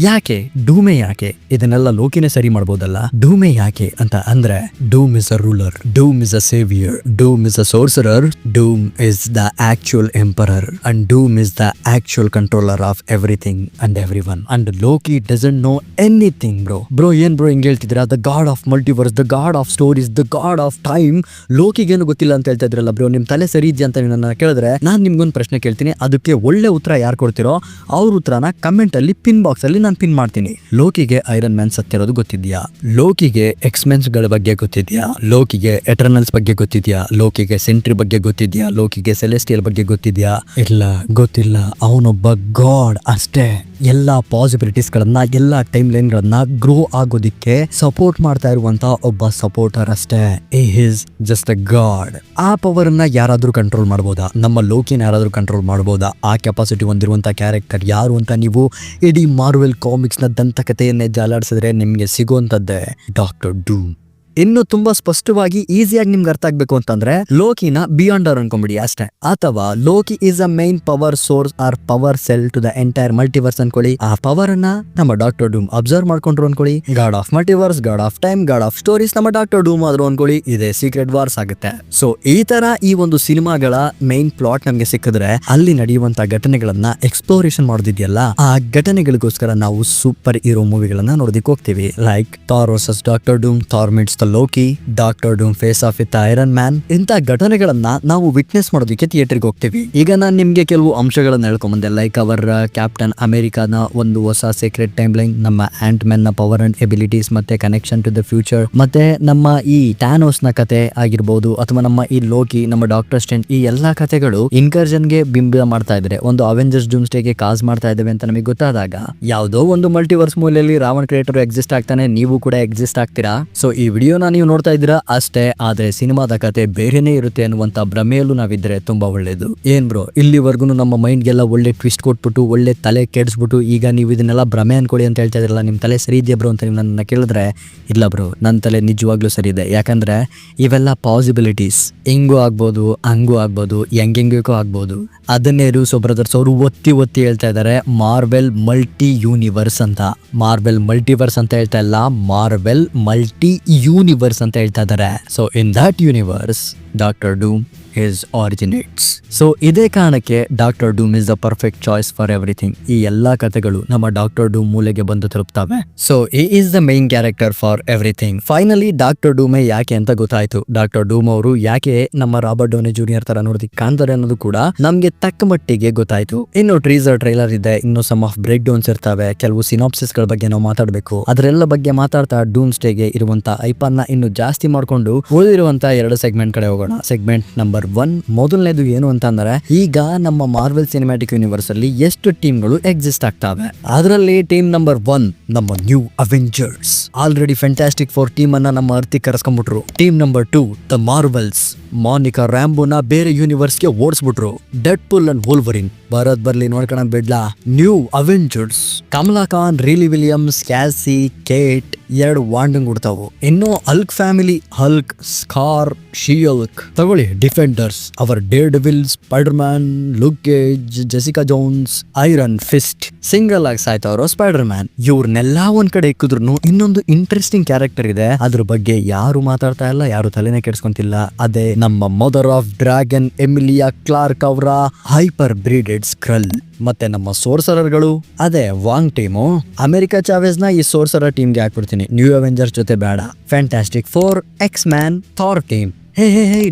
ಯಾಕೆ ಡೂಮೇ ಯಾಕೆ? ಇದನ್ನೆಲ್ಲ ಲೋಕಿನೇ ಸರಿ ಮಾಡ್ಬೋದಲ್ಲ. ಡೂಮೇ ಯಾಕೆ ಅಂತ ಅಂದ್ರೆ, Doom is a ruler, Doom is a saviour, Doom is a sorcerer, Doom is the actual emperor and Doom is the actual controller of everything and everyone. And Loki doesn't know anything. Bro ಏನ್ bro ಹಿಂಗ್ ಹೇಳ್ತಿದ್ದೀರಾ? The god of multiverse, the god of stories, the god of time. ಲೋಕಿಗೇನು ಗೊತ್ತಿಲ್ಲ ಅಂತ ಹೇಳ್ತಾ ಇದ್ರಲ್ಲ bro. ನಿಮ್ ತಲೆ ಸರಿ ಇದೆಯಾ ಅಂತ ನನ್ನ ಕೇಳಿದ್ರೆ ನಾನ್ ನಿಮ್ಗೊಂದು ಪ್ರಶ್ನೆ ಕೇಳ್ತೀನಿ. ಅದಕ್ಕೆ ಒಳ್ಳೆ ಉತ್ತರ ಯಾರು ಕೊಡ್ತಿರೋ ಅವ್ರ ಉತ್ತರನ ಕಮೆಂಟ್ ಅಲ್ಲಿ ಪಿನ್ ಬಾಕ್ಸ್ ಅಲ್ಲಿ ನಾನು ಪಿನ್ ಮಾಡ್ತೀನಿ. ಲೋಕಿಗೆ ಐರನ್ ಮ್ಯಾನ್ ಸತ್ತಿರೋದು ಗೊತ್ತಿದ್ಯಾ? ಲೋಕಿಗೆ ಎಕ್ಸ್ಮೆನ್ಸ್ ಗಳ ಬಗ್ಗೆ ಗೊತ್ತಿದ್ಯಾ? ಲೋಕಿಗೆ ಎಟರ್ನಲ್ಸ್ ಬಗ್ಗೆ ಗೊತ್ತಿದ್ಯಾ? ಲೋಕಿಗೆ ಸೆಂಟ್ರಿ ಬಗ್ಗೆ ಗೊತ್ತಿದ್ಯಾ? ಲೋಕಿಗೆ ಸೆಲೆಸ್ಟಿಯಲ್ ಬಗ್ಗೆ ಗೊತ್ತಿದ್ಯಾ? ಇಲ್ಲ, ಗೊತ್ತಿಲ್ಲ. ಅವನೊಬ್ಬ ಗಾಡ್ ಅಷ್ಟೇ. ಎಲ್ಲಾ ಪಾಸಿಬಿಲಿಟೀಸ್ ಗಳನ್ನ, ಎಲ್ಲಾ ಟೈಮ್ ಲೈನ್ ಗಳನ್ನ ಗ್ರೋ ಆಗೋದಿಕ್ಕೆ ಸಪೋರ್ಟ್ ಮಾಡ್ತಾ ಇರುವಂತ ಒಬ್ಬ ಸಪೋರ್ಟರ್ ಅಷ್ಟೇ. He is just a god. ಆ ಪವರ್ ಅನ್ನ ಯಾರಾದ್ರೂ ಕಂಟ್ರೋಲ್ ಮಾಡಬಹುದಾ? ನಮ್ಮ ಲೋಕಿನ ಯಾರಾದ್ರೂ ಕಂಟ್ರೋಲ್ ಮಾಡಬಹುದಾ? ಆ ಕೆಪಾಸಿಟಿ ಹೊಂದಿರುವಂತ ಕ್ಯಾರೆಕ್ಟರ್ ಯಾರು ಅಂತ ನೀವು ಇಡೀ ಮಾರ್ವೆಲ್ ಕಾಮಿಕ್ಸ್ ನ ದಂತಕಥೆಯನ್ನೇ ಜಾಲಾಡಿಸಿದ್ರೆ ನಿಮ್ಗೆ ಸಿಗುವಂತದ್ದೇ ಡಾಕ್ಟರ್ ಡೂಮ್. ಇನ್ನು ತುಂಬಾ ಸ್ಪಷ್ಟವಾಗಿ ಈಸಿಯಾಗಿ ನಿಮ್ಗೆ ಅರ್ಥ ಆಗ್ಬೇಕು ಅಂತಂದ್ರೆ, ಲೋಕಿನ ಬಿಯಾಂಡರ್ ಅನ್ಕೊಂಬಿಡಿ ಅಷ್ಟೇ. ಅಥವಾ Loki is a main power source or power cell to the entire multiverse ಅನ್ಕೊಳ್ಳಿ. ಆ ಪವರ್ ಅನ್ನ ನಮ್ಮ ಡಾಕ್ಟರ್ ಡೂಮ್ ಅಬ್ಸರ್ವ್ ಮಾಡ್ಕೊಂಡ್ರು ಅನ್ಕೊಳ್ಳಿ. God of multiverse, god of time, god of stories ನಮ್ಮ ಡಾಕ್ಟರ್ ಡೂಮ್ ಆದ್ರು ಅನ್ಕೊಳ್ಳಿ. ಇದೇ ಸೀಕ್ರೆಟ್ ವಾರ್ಸ್ ಆಗುತ್ತೆ. ಸೊ ಈ ತರ ಈ ಒಂದು ಸಿನಿಮಾಗಳ ಮೈನ್ ಪ್ಲಾಟ್ ನಮ್ಗೆ ಸಿಕ್ಕಿದ್ರೆ ಅಲ್ಲಿ ನಡೆಯುವಂತ ಘಟನೆಗಳನ್ನ ಎಕ್ಸ್ಪ್ಲೋರೇಷನ್ ಮಾಡೋದಿದೆಯಲ್ಲ, ಆ ಘಟನೆಗಳಿಗೋಸ್ಕರ ನಾವು ಸೂಪರ್ ಹೀರೋ ಮೂವಿಗಳನ್ನ ನೋಡೋದಿಕ್ ಹೋಗ್ತೀವಿ. Like Thor versus Doctor Doom, Thor meets Loki, Doctor Doom face off with Iron Man. ಇಂತ ಘಟನೆಗಳನ್ನ ನಾವು ವಿಟ್ನೆಸ್ ಮಾಡೋದಕ್ಕೆ ಥಿಯೇಟರ್ಗೆ ಹೋಗ್ತೀವಿ. ಈಗ ನಾನು ನಿಮ್ಗೆ ಕೆಲವು ಅಂಶಗಳನ್ನ ಹೇಳ್ಕೊಂಬಂದೆ. ಲೈಕ್ ಅವರ್ ಕ್ಯಾಪ್ಟನ್ ಅಮೆರಿಕಾನ ಒಂದು ಹೊಸ ಸೀಕ್ರೆಟ್ ಟೈಮ್ ಲೈನ್, ನಮ್ಮ ಆಂಟ್ ಮ್ಯಾನ್ ನ ಪವರ್ ಅಂಡ್ ಎಬಿಲಿಟೀಸ್ ಮತ್ತೆ ಕನೆಕ್ಷನ್ ಟು ದ ಫ್ಯೂಚರ್, ಮತ್ತೆ ನಮ್ಮ ಈ ಟ್ಯಾನೋಸ್ ನ ಕತೆ ಆಗಿರ್ಬೋದು, ಅಥವಾ ನಮ್ಮ ಈ ಲೋಕಿ, ನಮ್ಮ ಡಾಕ್ಟರ್ ಸ್ಟ್ರೇಂಜ್, ಈ ಎಲ್ಲಾ ಕತೆಗಳು ಇನ್ಕರ್ಷನ್ ಗೆ ಬಿಂಬ ಮಾಡ್ತಾ ಇದ್ರೆ, ಒಂದು ಅವೆಂಜರ್ಸ್ ಡೂಮ್ಸ್ಡೇಗೆ ಕಾಸ್ ಮಾಡ್ತಾ ಇದ್ದೇವೆ ಅಂತ ನಮಗೆ ಗೊತ್ತಾದಾಗ, ಯಾವುದೋ ಒಂದು ಮಲ್ಟಿವರ್ಸ್ ಮೂಲೆಯಲ್ಲಿ ರಾವಣ್ ಕ್ರಿಯೇಟರ್ ಎಕ್ಸಿಸ್ಟ್ ಆಗ್ತಾನೆ, ನೀವು ಕೂಡ ಎಕ್ಸಿಸ್ಟ್ ಆಗ್ತೀರಾ. ಸೊ ಈ ವಿಡಿಯೋನ ನೀವು ನೋಡ್ತಾ ಇದ್ದೀರಾ ಅಷ್ಟೇ, ಆದ್ರೆ ಸಿನಿಮಾದ ಕತೆ ಬೇರೆನೇ ಇರುತ್ತೆ ಅನ್ನುವಂತ ಭ್ರಮೆಯಲ್ಲೂ ನಾವಿದ್ರೆ ತುಂಬಾ ಒಳ್ಳೇದು. ಏನ್ ಬ್ರೋ, ಇಲ್ಲಿವರೆಗೂ ನಮ್ಮ ಮೈಂಡ್ ಗೆಲ್ಲ ಒಳ್ಳೆ ಟ್ವಿಸ್ಟ್ ಕೊಟ್ಬಿಟ್ಟು, ಒಳ್ಳೆ ತಲೆ ಕೆಡಿಸ್ಬಿಟ್ಟು, ಈಗ ನೀವು ಇದನ್ನೆಲ್ಲ ಭ್ರಮೆ ಅನ್ಕೊಳ್ಳಿ ಅಂತ ಹೇಳ್ತಾ ಇದ್ರಲ್ಲ, ನಿಮ್ ತಲೆ ಸರಿ ಇದೆಯಾ ಬ್ರೋ ಅಂತ ನೀವು ನನ್ನ ಕೇಳಿದ್ರೆ, ಇಲ್ಲ ಬ್ರೋ, ನನ್ನ ತಲೆ ನಿಜವಾಗ್ಲೂ ಸರಿ ಇದೆ. ಯಾಕಂದ್ರೆ ಇವೆಲ್ಲ ಪಾಸಿಬಿಲಿಟೀಸ್, ಹಿಂಗೂ ಆಗ್ಬೋದು, ಹಂಗೂ ಆಗ್ಬೋದು, ಹೆಂಗೆಂಗೋ ಆಗ್ಬೋದು. ಅದನ್ನೇ ರೂಸೋ ಬ್ರದರ್ಸ್ ಅವರು ಒತ್ತಿ ಹೇಳ್ತಾ ಇದ್ದಾರೆ, ಮಾರ್ವೆಲ್ ಮಲ್ಟಿ ಯೂನಿವರ್ಸ್ ಅಂತ. ಮಾರ್ವೆಲ್ ಮಲ್ಟಿವರ್ಸ್ ಅಂತ ಹೇಳ್ತಾ ಇಲ್ಲ, ಮಾರ್ವೆಲ್ ಮಲ್ಟಿ ಯೂನಿವರ್ಸ್ ಅಂತ ಹೇಳ್ತಾ ಇದ್ದಾರೆ. So in that universe Doctor Doom, his originates. So ಇದೇ ಕಾರಣಕ್ಕೆ Doctor Doom is the perfect choice for everything. ಈ ಎಲ್ಲಾ ಕಥೆಗಳು ನಮ್ಮ ಡಾಕ್ಟರ್ ಡೂಮ್ ಮೂಲೆಗೆ ಬಂದು ತಲುಪ್ತವೆ. So he is the main character for everything. Finally Doctor ಡೂಮೇ ಯಾಕೆ ಅಂತ ಗೊತ್ತಾಯ್ತು. ಡಾಕ್ಟರ್ ಡೂಮ್ ಅವರು ಯಾಕೆ ನಮ್ಮ ರಾಬರ್ಟ್ ಡೌನಿ ಜೂನಿಯರ್ ತರ ನೋಡೋದಕ್ಕೆ ಕಾಣ್ತಾರೆ ಅನ್ನೋದು ಕೂಡ ನಮ್ಗೆ ತಕ್ಕ ಮಟ್ಟಿಗೆ ಗೊತ್ತಾಯ್ತು. ಇನ್ನು ಟ್ರೀಸರ್ ಟ್ರೈಲರ್ ಇದೆ, ಇನ್ನು ಸಮ್ ಆಫ್ ಬ್ರೇಕ್ ಡೌನ್ಸ್ ಇರ್ತವೆ, ಕೆಲವು ಸಿನಾಪ್ಸಿಸ್ ಗಳ ಬಗ್ಗೆ ನಾವು ಮಾತಾಡಬೇಕು. ಅದರೆಲ್ಲ ಬಗ್ಗೆ ಮಾತಾಡ್ತಾ ಡೂಮ್ ಸ್ಟೇಗೆ ಇರುವಂತ ಐಪನ್ನ ಇನ್ನು ಜಾಸ್ತಿ ಮಾಡ್ಕೊಂಡು ಉಳಿದಿರುವಂತ 2 ಸೆಗ್ಮೆಂಟ್ ಕಡೆ ಹೋಗೋಣ. ಸೆಗ್ಮೆಂಟ್ ನಂಬರ್ 1, ಮೊದಲನೇದು ಏನು ಅಂತ ಅಂದ್ರೆ, ಈಗ ನಮ್ಮ ಮಾರ್ವೆಲ್ ಸಿನಿಮ್ಯಾಟಿಕ್ ಯೂನಿವರ್ಸ್ ಅಲ್ಲಿ ಎಷ್ಟು ಟೀಮ್ಗಳು ಎಕ್ಸಿಸ್ಟ್ ಆಗ್ತವೆ. ಅದರಲ್ಲಿ ಟೀಮ್ ನಂಬರ್ 1 ನಮ್ಮ new Avengers. Already fantastic four team ಅನ್ನ ನಮ್ಮ ಅರ್ತಿಗೆ ಕರೆಸ್ಕೊಂಡ್ಬಿಟ್ರು. Team number 2 the Marvels. Monica ರ್ಯಾಂಬೋನ ಬೇರೆ ಯೂನಿವರ್ಸ್ ಗೆ ಓಡಿಸ್ಬಿಟ್ರು. ಡೆಡ್ ಪುಲ್ ಅಂಡ್ ವೋಲ್ವರಿನ್ ಬರೋದ್ ಬರ್ಲಿ ನೋಡ್ಕೊಳ ಬಿಡ್ಲಾ. New Avengers Kamala Khan, Riri Williams, Cassie, Kate 2 ವಾಂಡಂಗ್ ಕೊಡ್ತಾವು. ಇನ್ನು Hulk family, Hulk, Skaar, She Hulk ತಗೊಳ್ಳಿ. ಡಿಫೆಂಡರ್ಸ್ ಅವರ್ Daredevil, Spider Man, Luke Cage, Jessica Jones, Iron Fist. Single ಆಗಿ ಸಾಯ್ತವ್ರು ಸ್ಪೈಡರ್ ಮ್ಯಾನ್. ಇವ್ರನ್ನೆಲ್ಲಾ ಒಂದ್ ಕಡೆ ಇಕ್ಕಿದ್ರು ಇನ್ನೊಂದು ಇಂಟ್ರೆಸ್ಟಿಂಗ್ ಕ್ಯಾರೆಕ್ಟರ್ ಇದೆ, ಅದ್ರ ಬಗ್ಗೆ ಯಾರು ಮಾತಾಡ್ತಾ ಇಲ್ಲ, ಯಾರು ತಲೆನೇ ಕೆಡ್ಸ್ಕೊಂತಿಲ್ಲ. ಅದೇ ನಮ್ಮ mother of dragon Emilia Clarke ಅವರ ಹೈಪರ್ ಬ್ರೀಡೆಡ್ ಸ್ಕ್ರಲ್. ಮತ್ತೆ ನಮ್ಮ ಸೋರ್ಸರರ್ಗಳು ಅದೇ ವಾಂಗ್ ಟೀಮು. ಅಮೆರಿಕಾ ಚಾವೆಸ್ ನ ಈ ಸೋರ್ಸರರ್ ಟೀಮ್ಗೆ ಹಾಕ್ಬಿಡ್ತೀನಿ, ನ್ಯೂ ಅವೆಂಜರ್ಸ್ ಜೊತೆ ಬೇಡ. Fantastic four, X Man, Thor team. Hey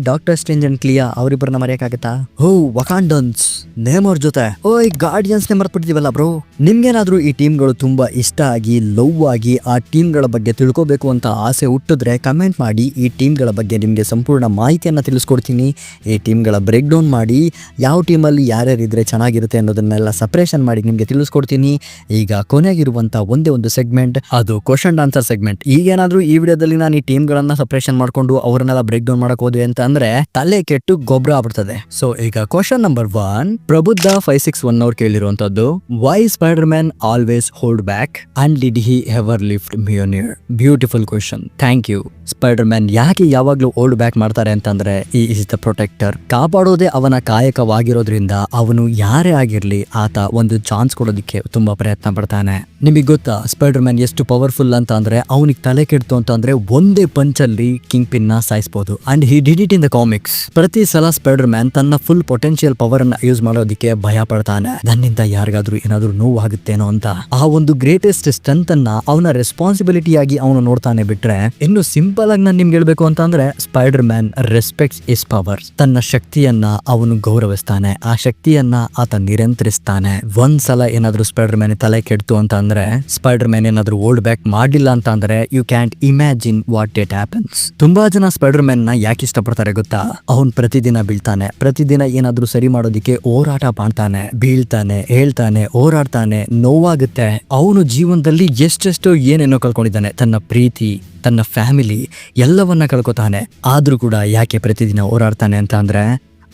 Doctor Strange and Clea ಅವರಿಬ್ಬರನ್ನ ಮರೆಯಕ್ಕಾಗತ್ತಾ? ವಕಾಂಡನ್ಸ್ ನೇಮೋರ್ ಜೊತೆ. ಗಾರ್ಡಿಯನ್ಸ್ ನೇ ಮರ್ತ್ಬಿಟ್ಟಿದೀವಲ್ಲ ಬ್ರೋ. ನಿಮ್ಗೇನಾದ್ರೂ ಈ ಟೀಮ್ಗಳು ತುಂಬಾ ಇಷ್ಟ ಆಗಿ ಲವ್ ಆಗಿ ಆ ಟೀಮ್ಗಳ ಬಗ್ಗೆ ತಿಳ್ಕೋಬೇಕು ಅಂತ ಆಸೆ ಹುಟ್ಟಿದ್ರೆ ಕಮೆಂಟ್ ಮಾಡಿ. ಈ ಟೀಮ್ಗಳ ಬಗ್ಗೆ ನಿಮ್ಗೆ ಸಂಪೂರ್ಣ ಮಾಹಿತಿಯನ್ನ ತಿಳಿಸ್ಕೊಡ್ತೀನಿ. ಈ ಟೀಮ್ಗಳ ಬ್ರೇಕ್ ಡೌನ್ ಮಾಡಿ ಯಾವ ಟೀಮಲ್ಲಿ ಯಾರ್ಯಾರಿದ್ರೆ ಚೆನ್ನಾಗಿರುತ್ತೆ ಅನ್ನೋದನ್ನೆಲ್ಲ ಸಪ್ರೇಷನ್ ಮಾಡಿ ನಿಮ್ಗೆ ತಿಳಿಸ್ಕೊಡ್ತೀನಿ. ಈಗ ಕೊನೆಗಿರುವಂತ ಒಂದೇ ಒಂದು ಸೆಗ್ಮೆಂಟ್, ಅದು ಕ್ವಶನ್ ಆನ್ಸರ್ ಸೆಗ್ಮೆಂಟ್. ಈಗೇನಾದ್ರೂ ಈ ವಿಡಿಯೋದಲ್ಲಿ ನಾನು ಈ ಟೀಮ್ಗಳನ್ನ ಸಪ್ರೇಷನ್ ಮಾಡ್ಕೊಂಡು ಅವರನ್ನೆಲ್ಲ ಬ್ರೇಕ್ ಡೌನ್ ಮಾಡಕ್ ಹೋದ್ವಿ ಅಂತ ಅಂದ್ರೆ ತಲೆ ಕೆಟ್ಟು ಗೊಬ್ಬರ ಆಗ್ಬಿಡ್ತದೆ. ಸೊ ಈಗ ಕ್ವಶನ್ ನಂಬರ್ 1, ಪ್ರಬುದ್ಧ 561 ಅವ್ರು ಕೇಳಿರುವಂತದ್ದು, why Spider Man always hold back and did he ever lift ಮಿಯೋನಿಯರ್? Beautiful question, thank you. Spider Man ಯಾಕೆ ಯಾವಾಗ್ಲೂ ಹೋಲ್ಡ್ ಬ್ಯಾಕ್ ಮಾಡ್ತಾರೆ ಅಂತಂದ್ರೆ, ಈ ಇಸ್ ದ ಪ್ರೊಟೆಕ್ಟರ್. ಕಾಪಾಡೋದೇ ಅವನ ಕಾಯಕವಾಗಿರೋದ್ರಿಂದ ಅವನು ಯಾರೇ ಆಗಿರ್ಲಿ ಆತ ಒಂದು ಚಾನ್ಸ್ ಕೊಡೋದಿಕ್ಕೆ ತುಂಬಾ ಪ್ರಯತ್ನ ಪಡ್ತಾನೆ. ನಿಮಗೆ ಗೊತ್ತಾ ಸ್ಪೈಡರ್ ಮ್ಯಾನ್ ಎಷ್ಟು ಪವರ್ಫುಲ್ ಅಂತ ಅಂದ್ರೆ, ಅವನಿಗೆ ತಲೆ ಕೆಡ್ತು ಅಂತಂದ್ರೆ ಒಂದೇ ಪಂಚಲ್ಲಿ ಕಿಂಗ್ ಪಿನ್ ನ ಸಾಯಿಸಬಹುದು. And he did it in the comics. ಪ್ರತಿ ಸಲ ಸ್ಪೈಡರ್ ಮ್ಯಾನ್ ತನ್ನ ಫುಲ್ ಪೊಟೆನ್ಶಿಯಲ್ ಪವರ್ ಅನ್ನ ಯೂಸ್ ಮಾಡೋದಕ್ಕೆ ಭಯ ಪಡ್ತಾನೆ. ನನ್ನಿಂದ ಯಾರಿಗಾದ್ರೂ ಏನಾದ್ರೂ ನೋವು ಆಗುತ್ತೇನೋ ಅಂತ. ಆ ಒಂದು ಗ್ರೇಟೆಸ್ಟ್ ಸ್ಟ್ರೆಂತ್ ಅನ್ನ ಅವನ ರೆಸ್ಪಾನ್ಸಿಬಿಲಿಟಿ ಆಗಿ ಅವನು ನೋಡ್ತಾನೆ. ಬಿಟ್ರೆ ಇನ್ನು ಸಿಂಪಲ್ ಆಗಿ ನಾನು ನಿಮ್ಗೆ ಹೇಳ್ಬೇಕು ಅಂತ ಅಂದ್ರೆ, Spider man respects is power. ತನ್ನ ಶಕ್ತಿಯನ್ನ ಅವನು ಗೌರವಿಸ್ತಾನೆ, ಆ ಶಕ್ತಿಯನ್ನ ಆತ ನಿರಂತರಿಸ್ತಾನೆ. ಒಂದ್ಸಲ ಏನಾದ್ರೂ ಸ್ಪೈಡರ್ ಮ್ಯಾನ್ ತಲೆ ಕೆಡ್ತು ಅಂತ ಅಂದ್ರೆ, ಸ್ಪೈಡರ್ ಮ್ಯಾನ್ ಏನಾದ್ರೂ ಹೋಲ್ಡ್ ಬ್ಯಾಕ್ ಮಾಡಿಲ್ಲ ಅಂತ ಅಂದ್ರೆ, you can't imagine what it happens. ತುಂಬಾ ಜನ ಸ್ಪೈಡರ್ ಮ್ಯಾನ್ ನ ಯಾಕೆ ಇಷ್ಟಪಡ್ತಾರೆ ಗೊತ್ತಾ? ಅವನ್ ಪ್ರತಿದಿನ ಬೀಳ್ತಾನೆ, ಪ್ರತಿದಿನ ಏನಾದ್ರೂ ಸರಿ ಮಾಡೋದಿಕ್ಕೆ ಹೋರಾಟ ಮಾಡ್ತಾನೆ, ಬೀಳ್ತಾನೆ, ಹೇಳ್ತಾನೆ, ಹೋರಾಡ್ತಾನೆ, ನೋವಾಗುತ್ತೆ. ಅವನು ಜೀವನದಲ್ಲಿ ಎಷ್ಟೆಷ್ಟೋ ಏನೇನೋ ಕಳ್ಕೊಂಡಿದ್ದಾನೆ. ತನ್ನ ಪ್ರೀತಿ, ತನ್ನ ಫ್ಯಾಮಿಲಿ ಎಲ್ಲವನ್ನ ಕಳ್ಕೊತಾನೆ. ಆದ್ರೂ ಕೂಡ ಯಾಕೆ ಪ್ರತಿದಿನ ಹೋರಾಡ್ತಾನೆ ಅಂತ ಅಂದ್ರೆ,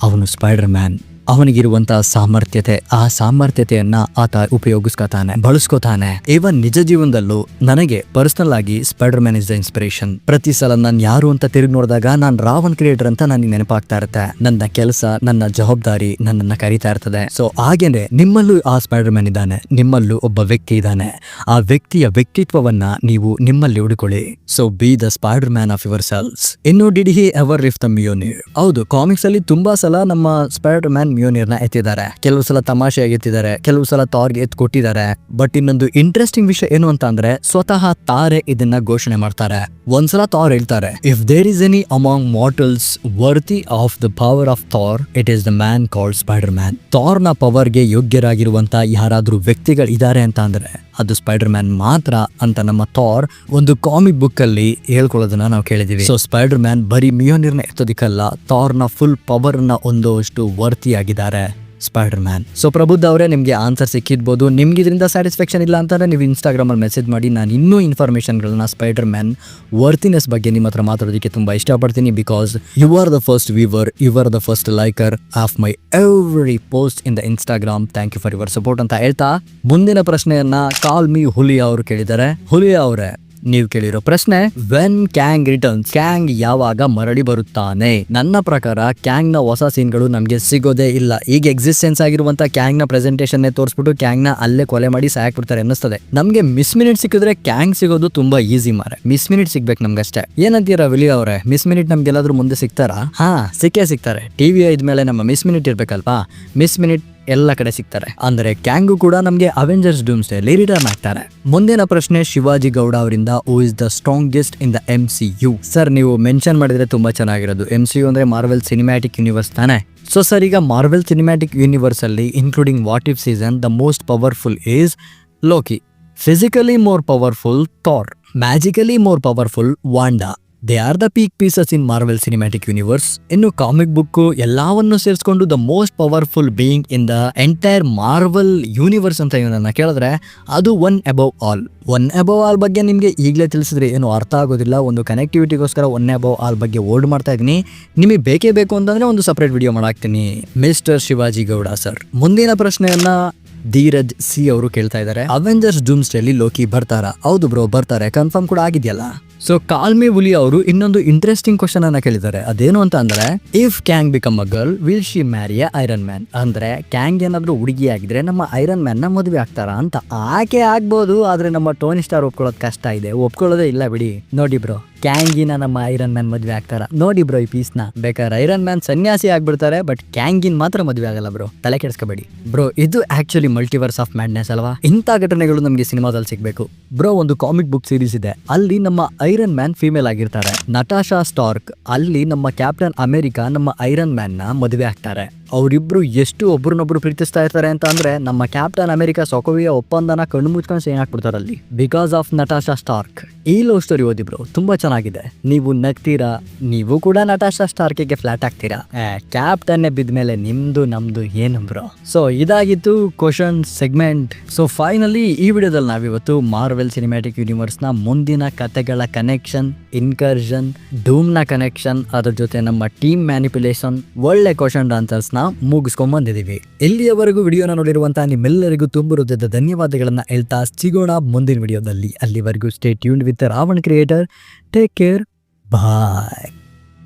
ಅವನು ಸ್ಪೈಡರ್ ಮ್ಯಾನ್. ಅವನಿಗಿರುವಂತಹ ಸಾಮರ್ಥ್ಯತೆ, ಆ ಸಾಮರ್ಥ್ಯತೆಯನ್ನ ಆತ ಉಪಯೋಗಿಸ್ಕೊತಾನೆ, ಬಳಸ್ಕೊತಾನೆ. ಇವನ್ ನಿಜ ಜೀವನದಲ್ಲೂ ನನಗೆ ಪರ್ಸನಲ್ ಆಗಿ spider man is the inspiration. ಪ್ರತಿ ಸಲ ನಾನು ಯಾರು ಅಂತ ತಿರುಗಿ ನೋಡಿದಾಗ ನಾನು ರಾವನ್ ಕ್ರಿಯೇಟರ್ ಅಂತ ನನಗೆ ನೆನಪಾಗ್ತಾ ಇರುತ್ತೆ. ನನ್ನ ಕೆಲಸ, ನನ್ನ ಜವಾಬ್ದಾರಿ ನನ್ನನ್ನ ಕರೀತಾ ಇರ್ತದೆ. ಸೊ ಹಾಗೇನೆ ನಿಮ್ಮಲ್ಲೂ ಆ ಸ್ಪೈಡರ್ ಮ್ಯಾನ್ ಇದ್ದಾನೆ, ನಿಮ್ಮಲ್ಲೂ ಒಬ್ಬ ವ್ಯಕ್ತಿ ಇದ್ದಾನೆ. ಆ ವ್ಯಕ್ತಿಯ ವ್ಯಕ್ತಿತ್ವವನ್ನ ನೀವು ನಿಮ್ಮಲ್ಲಿ ಹುಡುಕೊಳ್ಳಿ. So be the Spider Man of your selves. ಇನ್ನು did he ever lift the ಮಿಯೋನಿಯರ್? ಹೌದು, ಕಾಮಿಕ್ಸ್ ಅಲ್ಲಿ ತುಂಬಾ ಸಲ ನಮ್ಮ ಸ್ಪೈಡರ್ ಮ್ಯಾನ್ ಮಿಯೋನಿಯರ್ನ ಎತ್ತಿದ್ದಾರೆ. ಕೆಲವು ಸಲ ತಮಾಷೆಯಾಗಿ ಎತ್ತಿದ್ದಾರೆ, ಕೆಲವು ಸಲ ಥಾರ್ಗೆ ಎತ್ತು ಕೊಟ್ಟಿದ್ದಾರೆ. ಬಟ್ ಇನ್ನೊಂದು ಇಂಟ್ರೆಸ್ಟಿಂಗ್ ವಿಷಯ ಏನು ಅಂತ ಅಂದ್ರೆ, ಸ್ವತಃ ತಾರೇ ಇದನ್ನ ಘೋಷಣೆ ಮಾಡ್ತಾರೆ. ಒಂದ್ಸಲ ಥಾರ್ ಹೇಳ್ತಾರೆ, if there is any among mortals worthy of the power of Thor, it is the man called Spider Man. Thor ನ ಪವರ್ಗೆ ಯೋಗ್ಯರಾಗಿರುವಂತ ಯಾರಾದ್ರೂ ವ್ಯಕ್ತಿಗಳು ಇದ್ದಾರೆ ಅಂತ ಅಂದ್ರೆ ಅದು ಸ್ಪೈಡರ್ ಮ್ಯಾನ್ ಮಾತ್ರ ಅಂತ ನಮ್ಮ ಥಾರ್ ಒಂದು ಕಾಮಿಕ್ ಬುಕ್ ಅಲ್ಲಿ ಹೇಳ್ಕೊಳ್ಳೋದನ್ನ ನಾವು ಕೇಳಿದೀವಿ. ಸೊ ಸ್ಪೈಡರ್ ಮ್ಯಾನ್ ಬರೀ ಮಿಯೋನಿಯರ್ನ ಎತ್ತೋದಿಕ್ಕಲ್ಲ, ಥಾರ್ ನ ಫುಲ್ ಪವರ್ ನ ಒಂದಷ್ಟು ವರ್ತಿಯಾಗಿದ್ದಾರೆ ಸ್ಪೈಡರ್ ಮ್ಯಾನ್. ಸೊ ಪ್ರಬುದ್ಧ ಅವರೇ, ನಿಮ್ಗೆ ಆನ್ಸರ್ ಸಿಕ್ಕಿರ್ಬೋದು. ನಿಮ್ಗೆ ಇದರಿಂದ ಸ್ಯಾಟಿಸ್ಫ್ಯಾಕ್ಷನ್ ಇಲ್ಲ ಅಂತಂದ್ರೆ ನೀವು ಇನ್ಸ್ಟಾಗ್ರಾಮ್ ಅಲ್ಲಿ ಮೆಸೇಜ್ ಮಾಡಿ. ನಾನು ಇನ್ನೂ ಇನ್ಫಾರ್ಮೇಶನ್ಗಳನ್ನ ಸ್ಪೈಡರ್ ಮ್ಯಾನ್ ವರ್ತಿನೆಸ್ ಬಗ್ಗೆ ನಿಮ್ಮ ಹತ್ರ ಮಾತಾಡೋದಕ್ಕೆ ತುಂಬಾ ಇಷ್ಟಪಡ್ತೀನಿ. Because you are the first viewer, you are the first liker of my every post in the Instagram. Thank you for your support ಅಂತ ಹೇಳ್ತಾ ಮುಂದಿನ ಪ್ರಶ್ನೆಯನ್ನ ಕಾಲ್ ಮಿ ಹುಲಿಯಾ ಅವರು ಕೇಳಿದ್ದಾರೆ. ಹುಲಿಯಾ ಅವರೇ, ನೀವು ಕೇಳಿರೋ ಪ್ರಶ್ನೆ, ವೆನ್ ಕ್ಯಾಂಗ್ ರಿಟರ್ನ್ಸ್, ಕ್ಯಾಂಗ್ ಯಾವಾಗ ಮರಳಿ ಬರುತ್ತಾನೆ? ನನ್ನ ಪ್ರಕಾರ ಕ್ಯಾಂಗ್ ನ ಹೊಸ ಸೀನ್ಗಳು ನಮ್ಗೆ ಸಿಗೋದೇ ಇಲ್ಲ. ಈಗ ಎಕ್ಸಿಸ್ಟೆನ್ಸ್ ಆಗಿರುವಂತ ಕ್ಯಾಂಗ್ ನ ಪ್ರೆಸೆಂಟೇಷನ್ ತೋರಿಸ್ಬಿಟ್ಟು ಕ್ಯಾಂಗ್ ನ ಅಲ್ಲೇ ಕೊಲೆ ಮಾಡಿ ಸಾಕ್ಬಿಡ್ತಾರೆ ಅನ್ನಿಸ್ತದೆ. ನಮ್ಗೆ ಮಿಸ್ ಮಿನಿಟ್ ಸಿಕ್ಕಿದ್ರೆ ಕ್ಯಾಂಗ್ ಸಿಗೋದು ತುಂಬಾ ಈಸಿ ಮಾರೆ. ಮಿಸ್ ಮಿನಿಟ್ ಸಿಗ್ಬೇಕು ನಮ್ಗಷ್ಟೇ. ಏನಂತೀರಾ ವಿಲಿ ಅವರೇ, ಮಿಸ್ ಮಿನಿಟ್ ನಮ್ಗೆಲ್ಲಾದ್ರೂ ಮುಂದೆ ಸಿಗ್ತಾರಾ? ಹಾ, ಸಿಕ್ಕೇ ಸಿಗ್ತಾರೆ. ಟಿವಿ ಇದ್ಮೇಲೆ ನಮ್ಮ ಮಿಸ್ ಮಿನಿಟ್ ಇರ್ಬೇಕಲ್ವಾ? ಮಿಸ್ ಮಿನಿಟ್ ಎಲ್ಲ ಕಡೆ ಸಿಗ್ತಾರೆ. ಅಂದ್ರೆ ಕ್ಯಾಂಗು ಕೂಡ ನಮ್ಗೆ ಅವೆಂಜರ್ಸ್ ಡೂಮ್ಸ್ಡೇ ಅಲ್ಲಿ ರಿಟರ್ನ್ ಆಗ್ತಾರೆ. ಮುಂದಿನ ಪ್ರಶ್ನೆ ಶಿವಾಜಿ ಗೌಡ ಅವರಿಂದ, who is the strongest in the MCU? Sir, ನೀವು ಮೆನ್ಷನ್ ಮಾಡಿದ್ರೆ ತುಂಬಾ ಚೆನ್ನಾಗಿರೋದು. MCU ಅಂದ್ರೆ ಮಾರ್ವೆಲ್ ಸಿನಿಮ್ಯಾಟಿಕ್ ಯೂನಿವರ್ಸ್ ತಾನೆ? ಸೊ ಸರ್, ಈಗ ಮಾರ್ವೆಲ್ ಸಿನಿಮ್ಯಾಟಿಕ್ ಯೂನಿವರ್ಸ್ ಅಲ್ಲಿ including what if season, the most powerful is Loki, physically more powerful Thor, magically more powerful Wanda. They are the peak pieces in Marvel cinematic universe. ಇನ್ನು comic book ಎಲ್ಲವನ್ನು ಸೇರಿಸ್ಕೊಂಡು the most powerful being in the entire Marvel universe ಅಂತ ಏನನ್ನ ಕೇಳಿದ್ರೆ ಅದು one above all. One above all ಬಗ್ಗೆ ನಿಮಗೆ ಈಗಲೇ ತಿಳಿಸಿದ್ರೆ ಏನು ಅರ್ಥ ಆಗೋದಿಲ್ಲ. ಒಂದು ಕನೆಕ್ಟಿವಿಟಿಗೋಸ್ಕರ ಒನ್ ಅಬೌವ್ ಆಲ್ ಬಗ್ಗೆ ವರ್ಡ್ ಮಾಡ್ತಾ ಇದ್ದೀನಿ. ನಿಮಗೆ ಬೇಕೇ ಬೇಕು ಅಂತಂದ್ರೆ ಒಂದು ಸಪರೇಟ್ ವಿಡಿಯೋ ಮಾಡಾಕ್ತೀನಿ. ಮಿಸ್ಟರ್ ಶಿವಾಜಿ ಗೌಡ ಸರ್, ಮುಂದಿನ ಪ್ರಶ್ನೆಯನ್ನ ಧೀರಜ್ ಸಿ ಅವರು ಕೇಳ್ತಾ ಇದ್ದಾರೆ, ಅವೆಂಜರ್ಸ್ ಡೂಮ್ಸ್ಡೇ ಅಲ್ಲಿ ಲೋಕಿ ಬರ್ತಾರಾ? ಹೌದು ಬ್ರೋ, ಬರ್ತಾರೆ, ಕನ್ಫರ್ಮ್ ಕೂಡ ಆಗಿದೆಯಲ್ಲ. ಸೊ ಕಾಲ್ಮಿ ಹುಲಿ ಅವರು ಇನ್ನೊಂದು ಇಂಟ್ರೆಸ್ಟಿಂಗ್ ಕ್ವಶನ್ ಅನ್ನ ಕೇಳಿದ್ದಾರೆ. ಅದೇನು ಅಂತ ಅಂದ್ರೆ, if Kang become a girl will she marry a Iron Man? ಅಂದ್ರೆ ಕ್ಯಾಂಗ್ ಏನಾದ್ರು ಹುಡುಗಿ ಆಗಿದ್ರೆ ನಮ್ಮ ಐರನ್ ಮ್ಯಾನ್ ನ ಮದುವೆ ಆಗ್ತಾರಾ ಅಂತ. ಆಕೆ ಆಗ್ಬೋದು, ಆದ್ರೆ ನಮ್ಮ ಟೋನಿ ಸ್ಟಾರ್ ಒಪ್ಕೊಳ್ಳೋದು ಕಷ್ಟ ಇದೆ. ಒಪ್ಕೊಳ್ಳೋದೇ ಇಲ್ಲ ಬಿಡಿ. ನೋಡಿ ಬ್ರೋ, ಕ್ಯಾಂಗಿನ ನಮ್ಮ ಐರನ್ ಮ್ಯಾನ್ ಮದುವೆ ಆಗ್ತಾರ? ನೋಡಿ ಬ್ರೋ ಈ ಪೀಸ್ ನ. ಬೇಕಾದ್ರೆ ಐರನ್ ಮ್ಯಾನ್ ಸನ್ಯಾಸಿ ಆಗ್ಬಿಡ್ತಾರೆ, ಬಟ್ ಕ್ಯಾಂಗಿನ್ ಮಾತ್ರ ಮದುವೆ ಆಗಲ್ಲ ಬ್ರೋ, ತಲೆ ಕೆಡಿಸ್ಕೋಬೇಡಿ ಬ್ರೋ. ಇದು ಆಕ್ಚುಲಿ ಮಲ್ಟಿವರ್ಸ್ ಆಫ್ ಮ್ಯಾಡ್ನೆಸ್ ಅಲ್ವಾ? ಇಂಥ ಘಟನೆಗಳು ನಮಗೆ ಸಿನಿಮಾದಲ್ಲಿ ಸಿಗ್ಬೇಕು ಬ್ರೋ. ಒಂದು ಕಾಮಿಕ್ ಬುಕ್ ಸೀರೀಸ್ ಇದೆ, ಅಲ್ಲಿ ನಮ್ಮ ಐರನ್ ಮ್ಯಾನ್ ಫೀಮೇಲ್ ಆಗಿರ್ತಾರೆ, ನಟಾಶಾ ಸ್ಟಾರ್ಕ್. ಅಲ್ಲಿ ನಮ್ಮ ಕ್ಯಾಪ್ಟನ್ ಅಮೆರಿಕಾ ನಮ್ಮ ಐರನ್ ಮ್ಯಾನ್ ನ ಮದುವೆ ಆಗ್ತಾರೆ. ಅವರಿಬ್ರು ಎಷ್ಟು ಒಬ್ರನ್ನೊಬ್ರು ಪ್ರೀತಿಸ್ತಾ ಇರ್ತಾರೆ ಅಂತ ಅಂದ್ರೆ, ನಮ್ಮ ಕ್ಯಾಪ್ಟನ್ ಅಮೆರಿಕಾ ಸೊಕೋವಿಯ ಒಪ್ಪಂದನ ಕಣ್ಣು ಮುಚ್ಕೊಂಡು ಸೈನ್ ಹಾಕ್ಬಿಡ್ತಾರೆ ಅಲ್ಲಿ, ಬಿಕಾಸ್ ಆಫ್ ನಟಾಶಾ ಸ್ಟಾರ್ಕ್. ಈ ಲವ್ ಸ್ಟೋರಿ ಓದಿ ಬ್ರೋ, ತುಂಬಾ ಚೆನ್ನಾಗಿದೆ. ನೀವು ನಗ್ತೀರಾ, ನೀವು ಕೂಡ ನಟಾಶಾ ಸ್ಟಾರ್ಕಿಗೆ ಫ್ಲಾಟ್ ಆಗ್ತೀರಾ. ಕ್ಯಾಪ್ಟನ್ನೇ ಬಿದ್ಮೇಲೆ ನಿಮ್ದು ನಮ್ದು ಏನು ಬ್ರೋ. ಸೊ ಇದಾಗಿತ್ತು ಕ್ವಶನ್ ಸೆಗ್ಮೆಂಟ್. ಸೊ ಫೈನಲಿ ಈ ವಿಡಿಯೋದಲ್ಲಿ ನಾವಿವತ್ತು ಮಾರ್ವೆಲ್ ಸಿನಿಮ್ಯಾಟಿಕ್ ಯೂನಿವರ್ಸ್ ನ ಮುಂದಿನ ಕಥೆಗಳ ಕನೆಕ್ಷನ್, ಇನ್ಕರ್ಷನ್, ಡೂಮ್ ನ ಕನೆಕ್ಷನ್, ಅದ್ರ ಜೊತೆ ನಮ್ಮ ಟೀಮ್ ಮ್ಯಾನಿಪುಲೇಷನ್, ಒಳ್ಳೆ ಕ್ವಶನ್ ಆನ್ಸರ್ಸ್ ನ ಮುಗಿಸ್ಕೊಂಡ್ ಬಂದಿದೀವಿ. ಇಲ್ಲಿಯವರೆಗೂ ವಿಡಿಯೋನ ನೋಡಿರುವಂತಹ ನಿಮ್ಮೆಲ್ಲರಿಗೂ ತುಂಬ ಹೃದಯದ ಧನ್ಯವಾದಗಳನ್ನ ಹೇಳ್ತಾ ಸಿಗೋಣ ಮುಂದಿನ ವಿಡಿಯೋದಲ್ಲಿ. ಅಲ್ಲಿವರೆಗೂ stay tuned with Ravan creator. Take care, bye.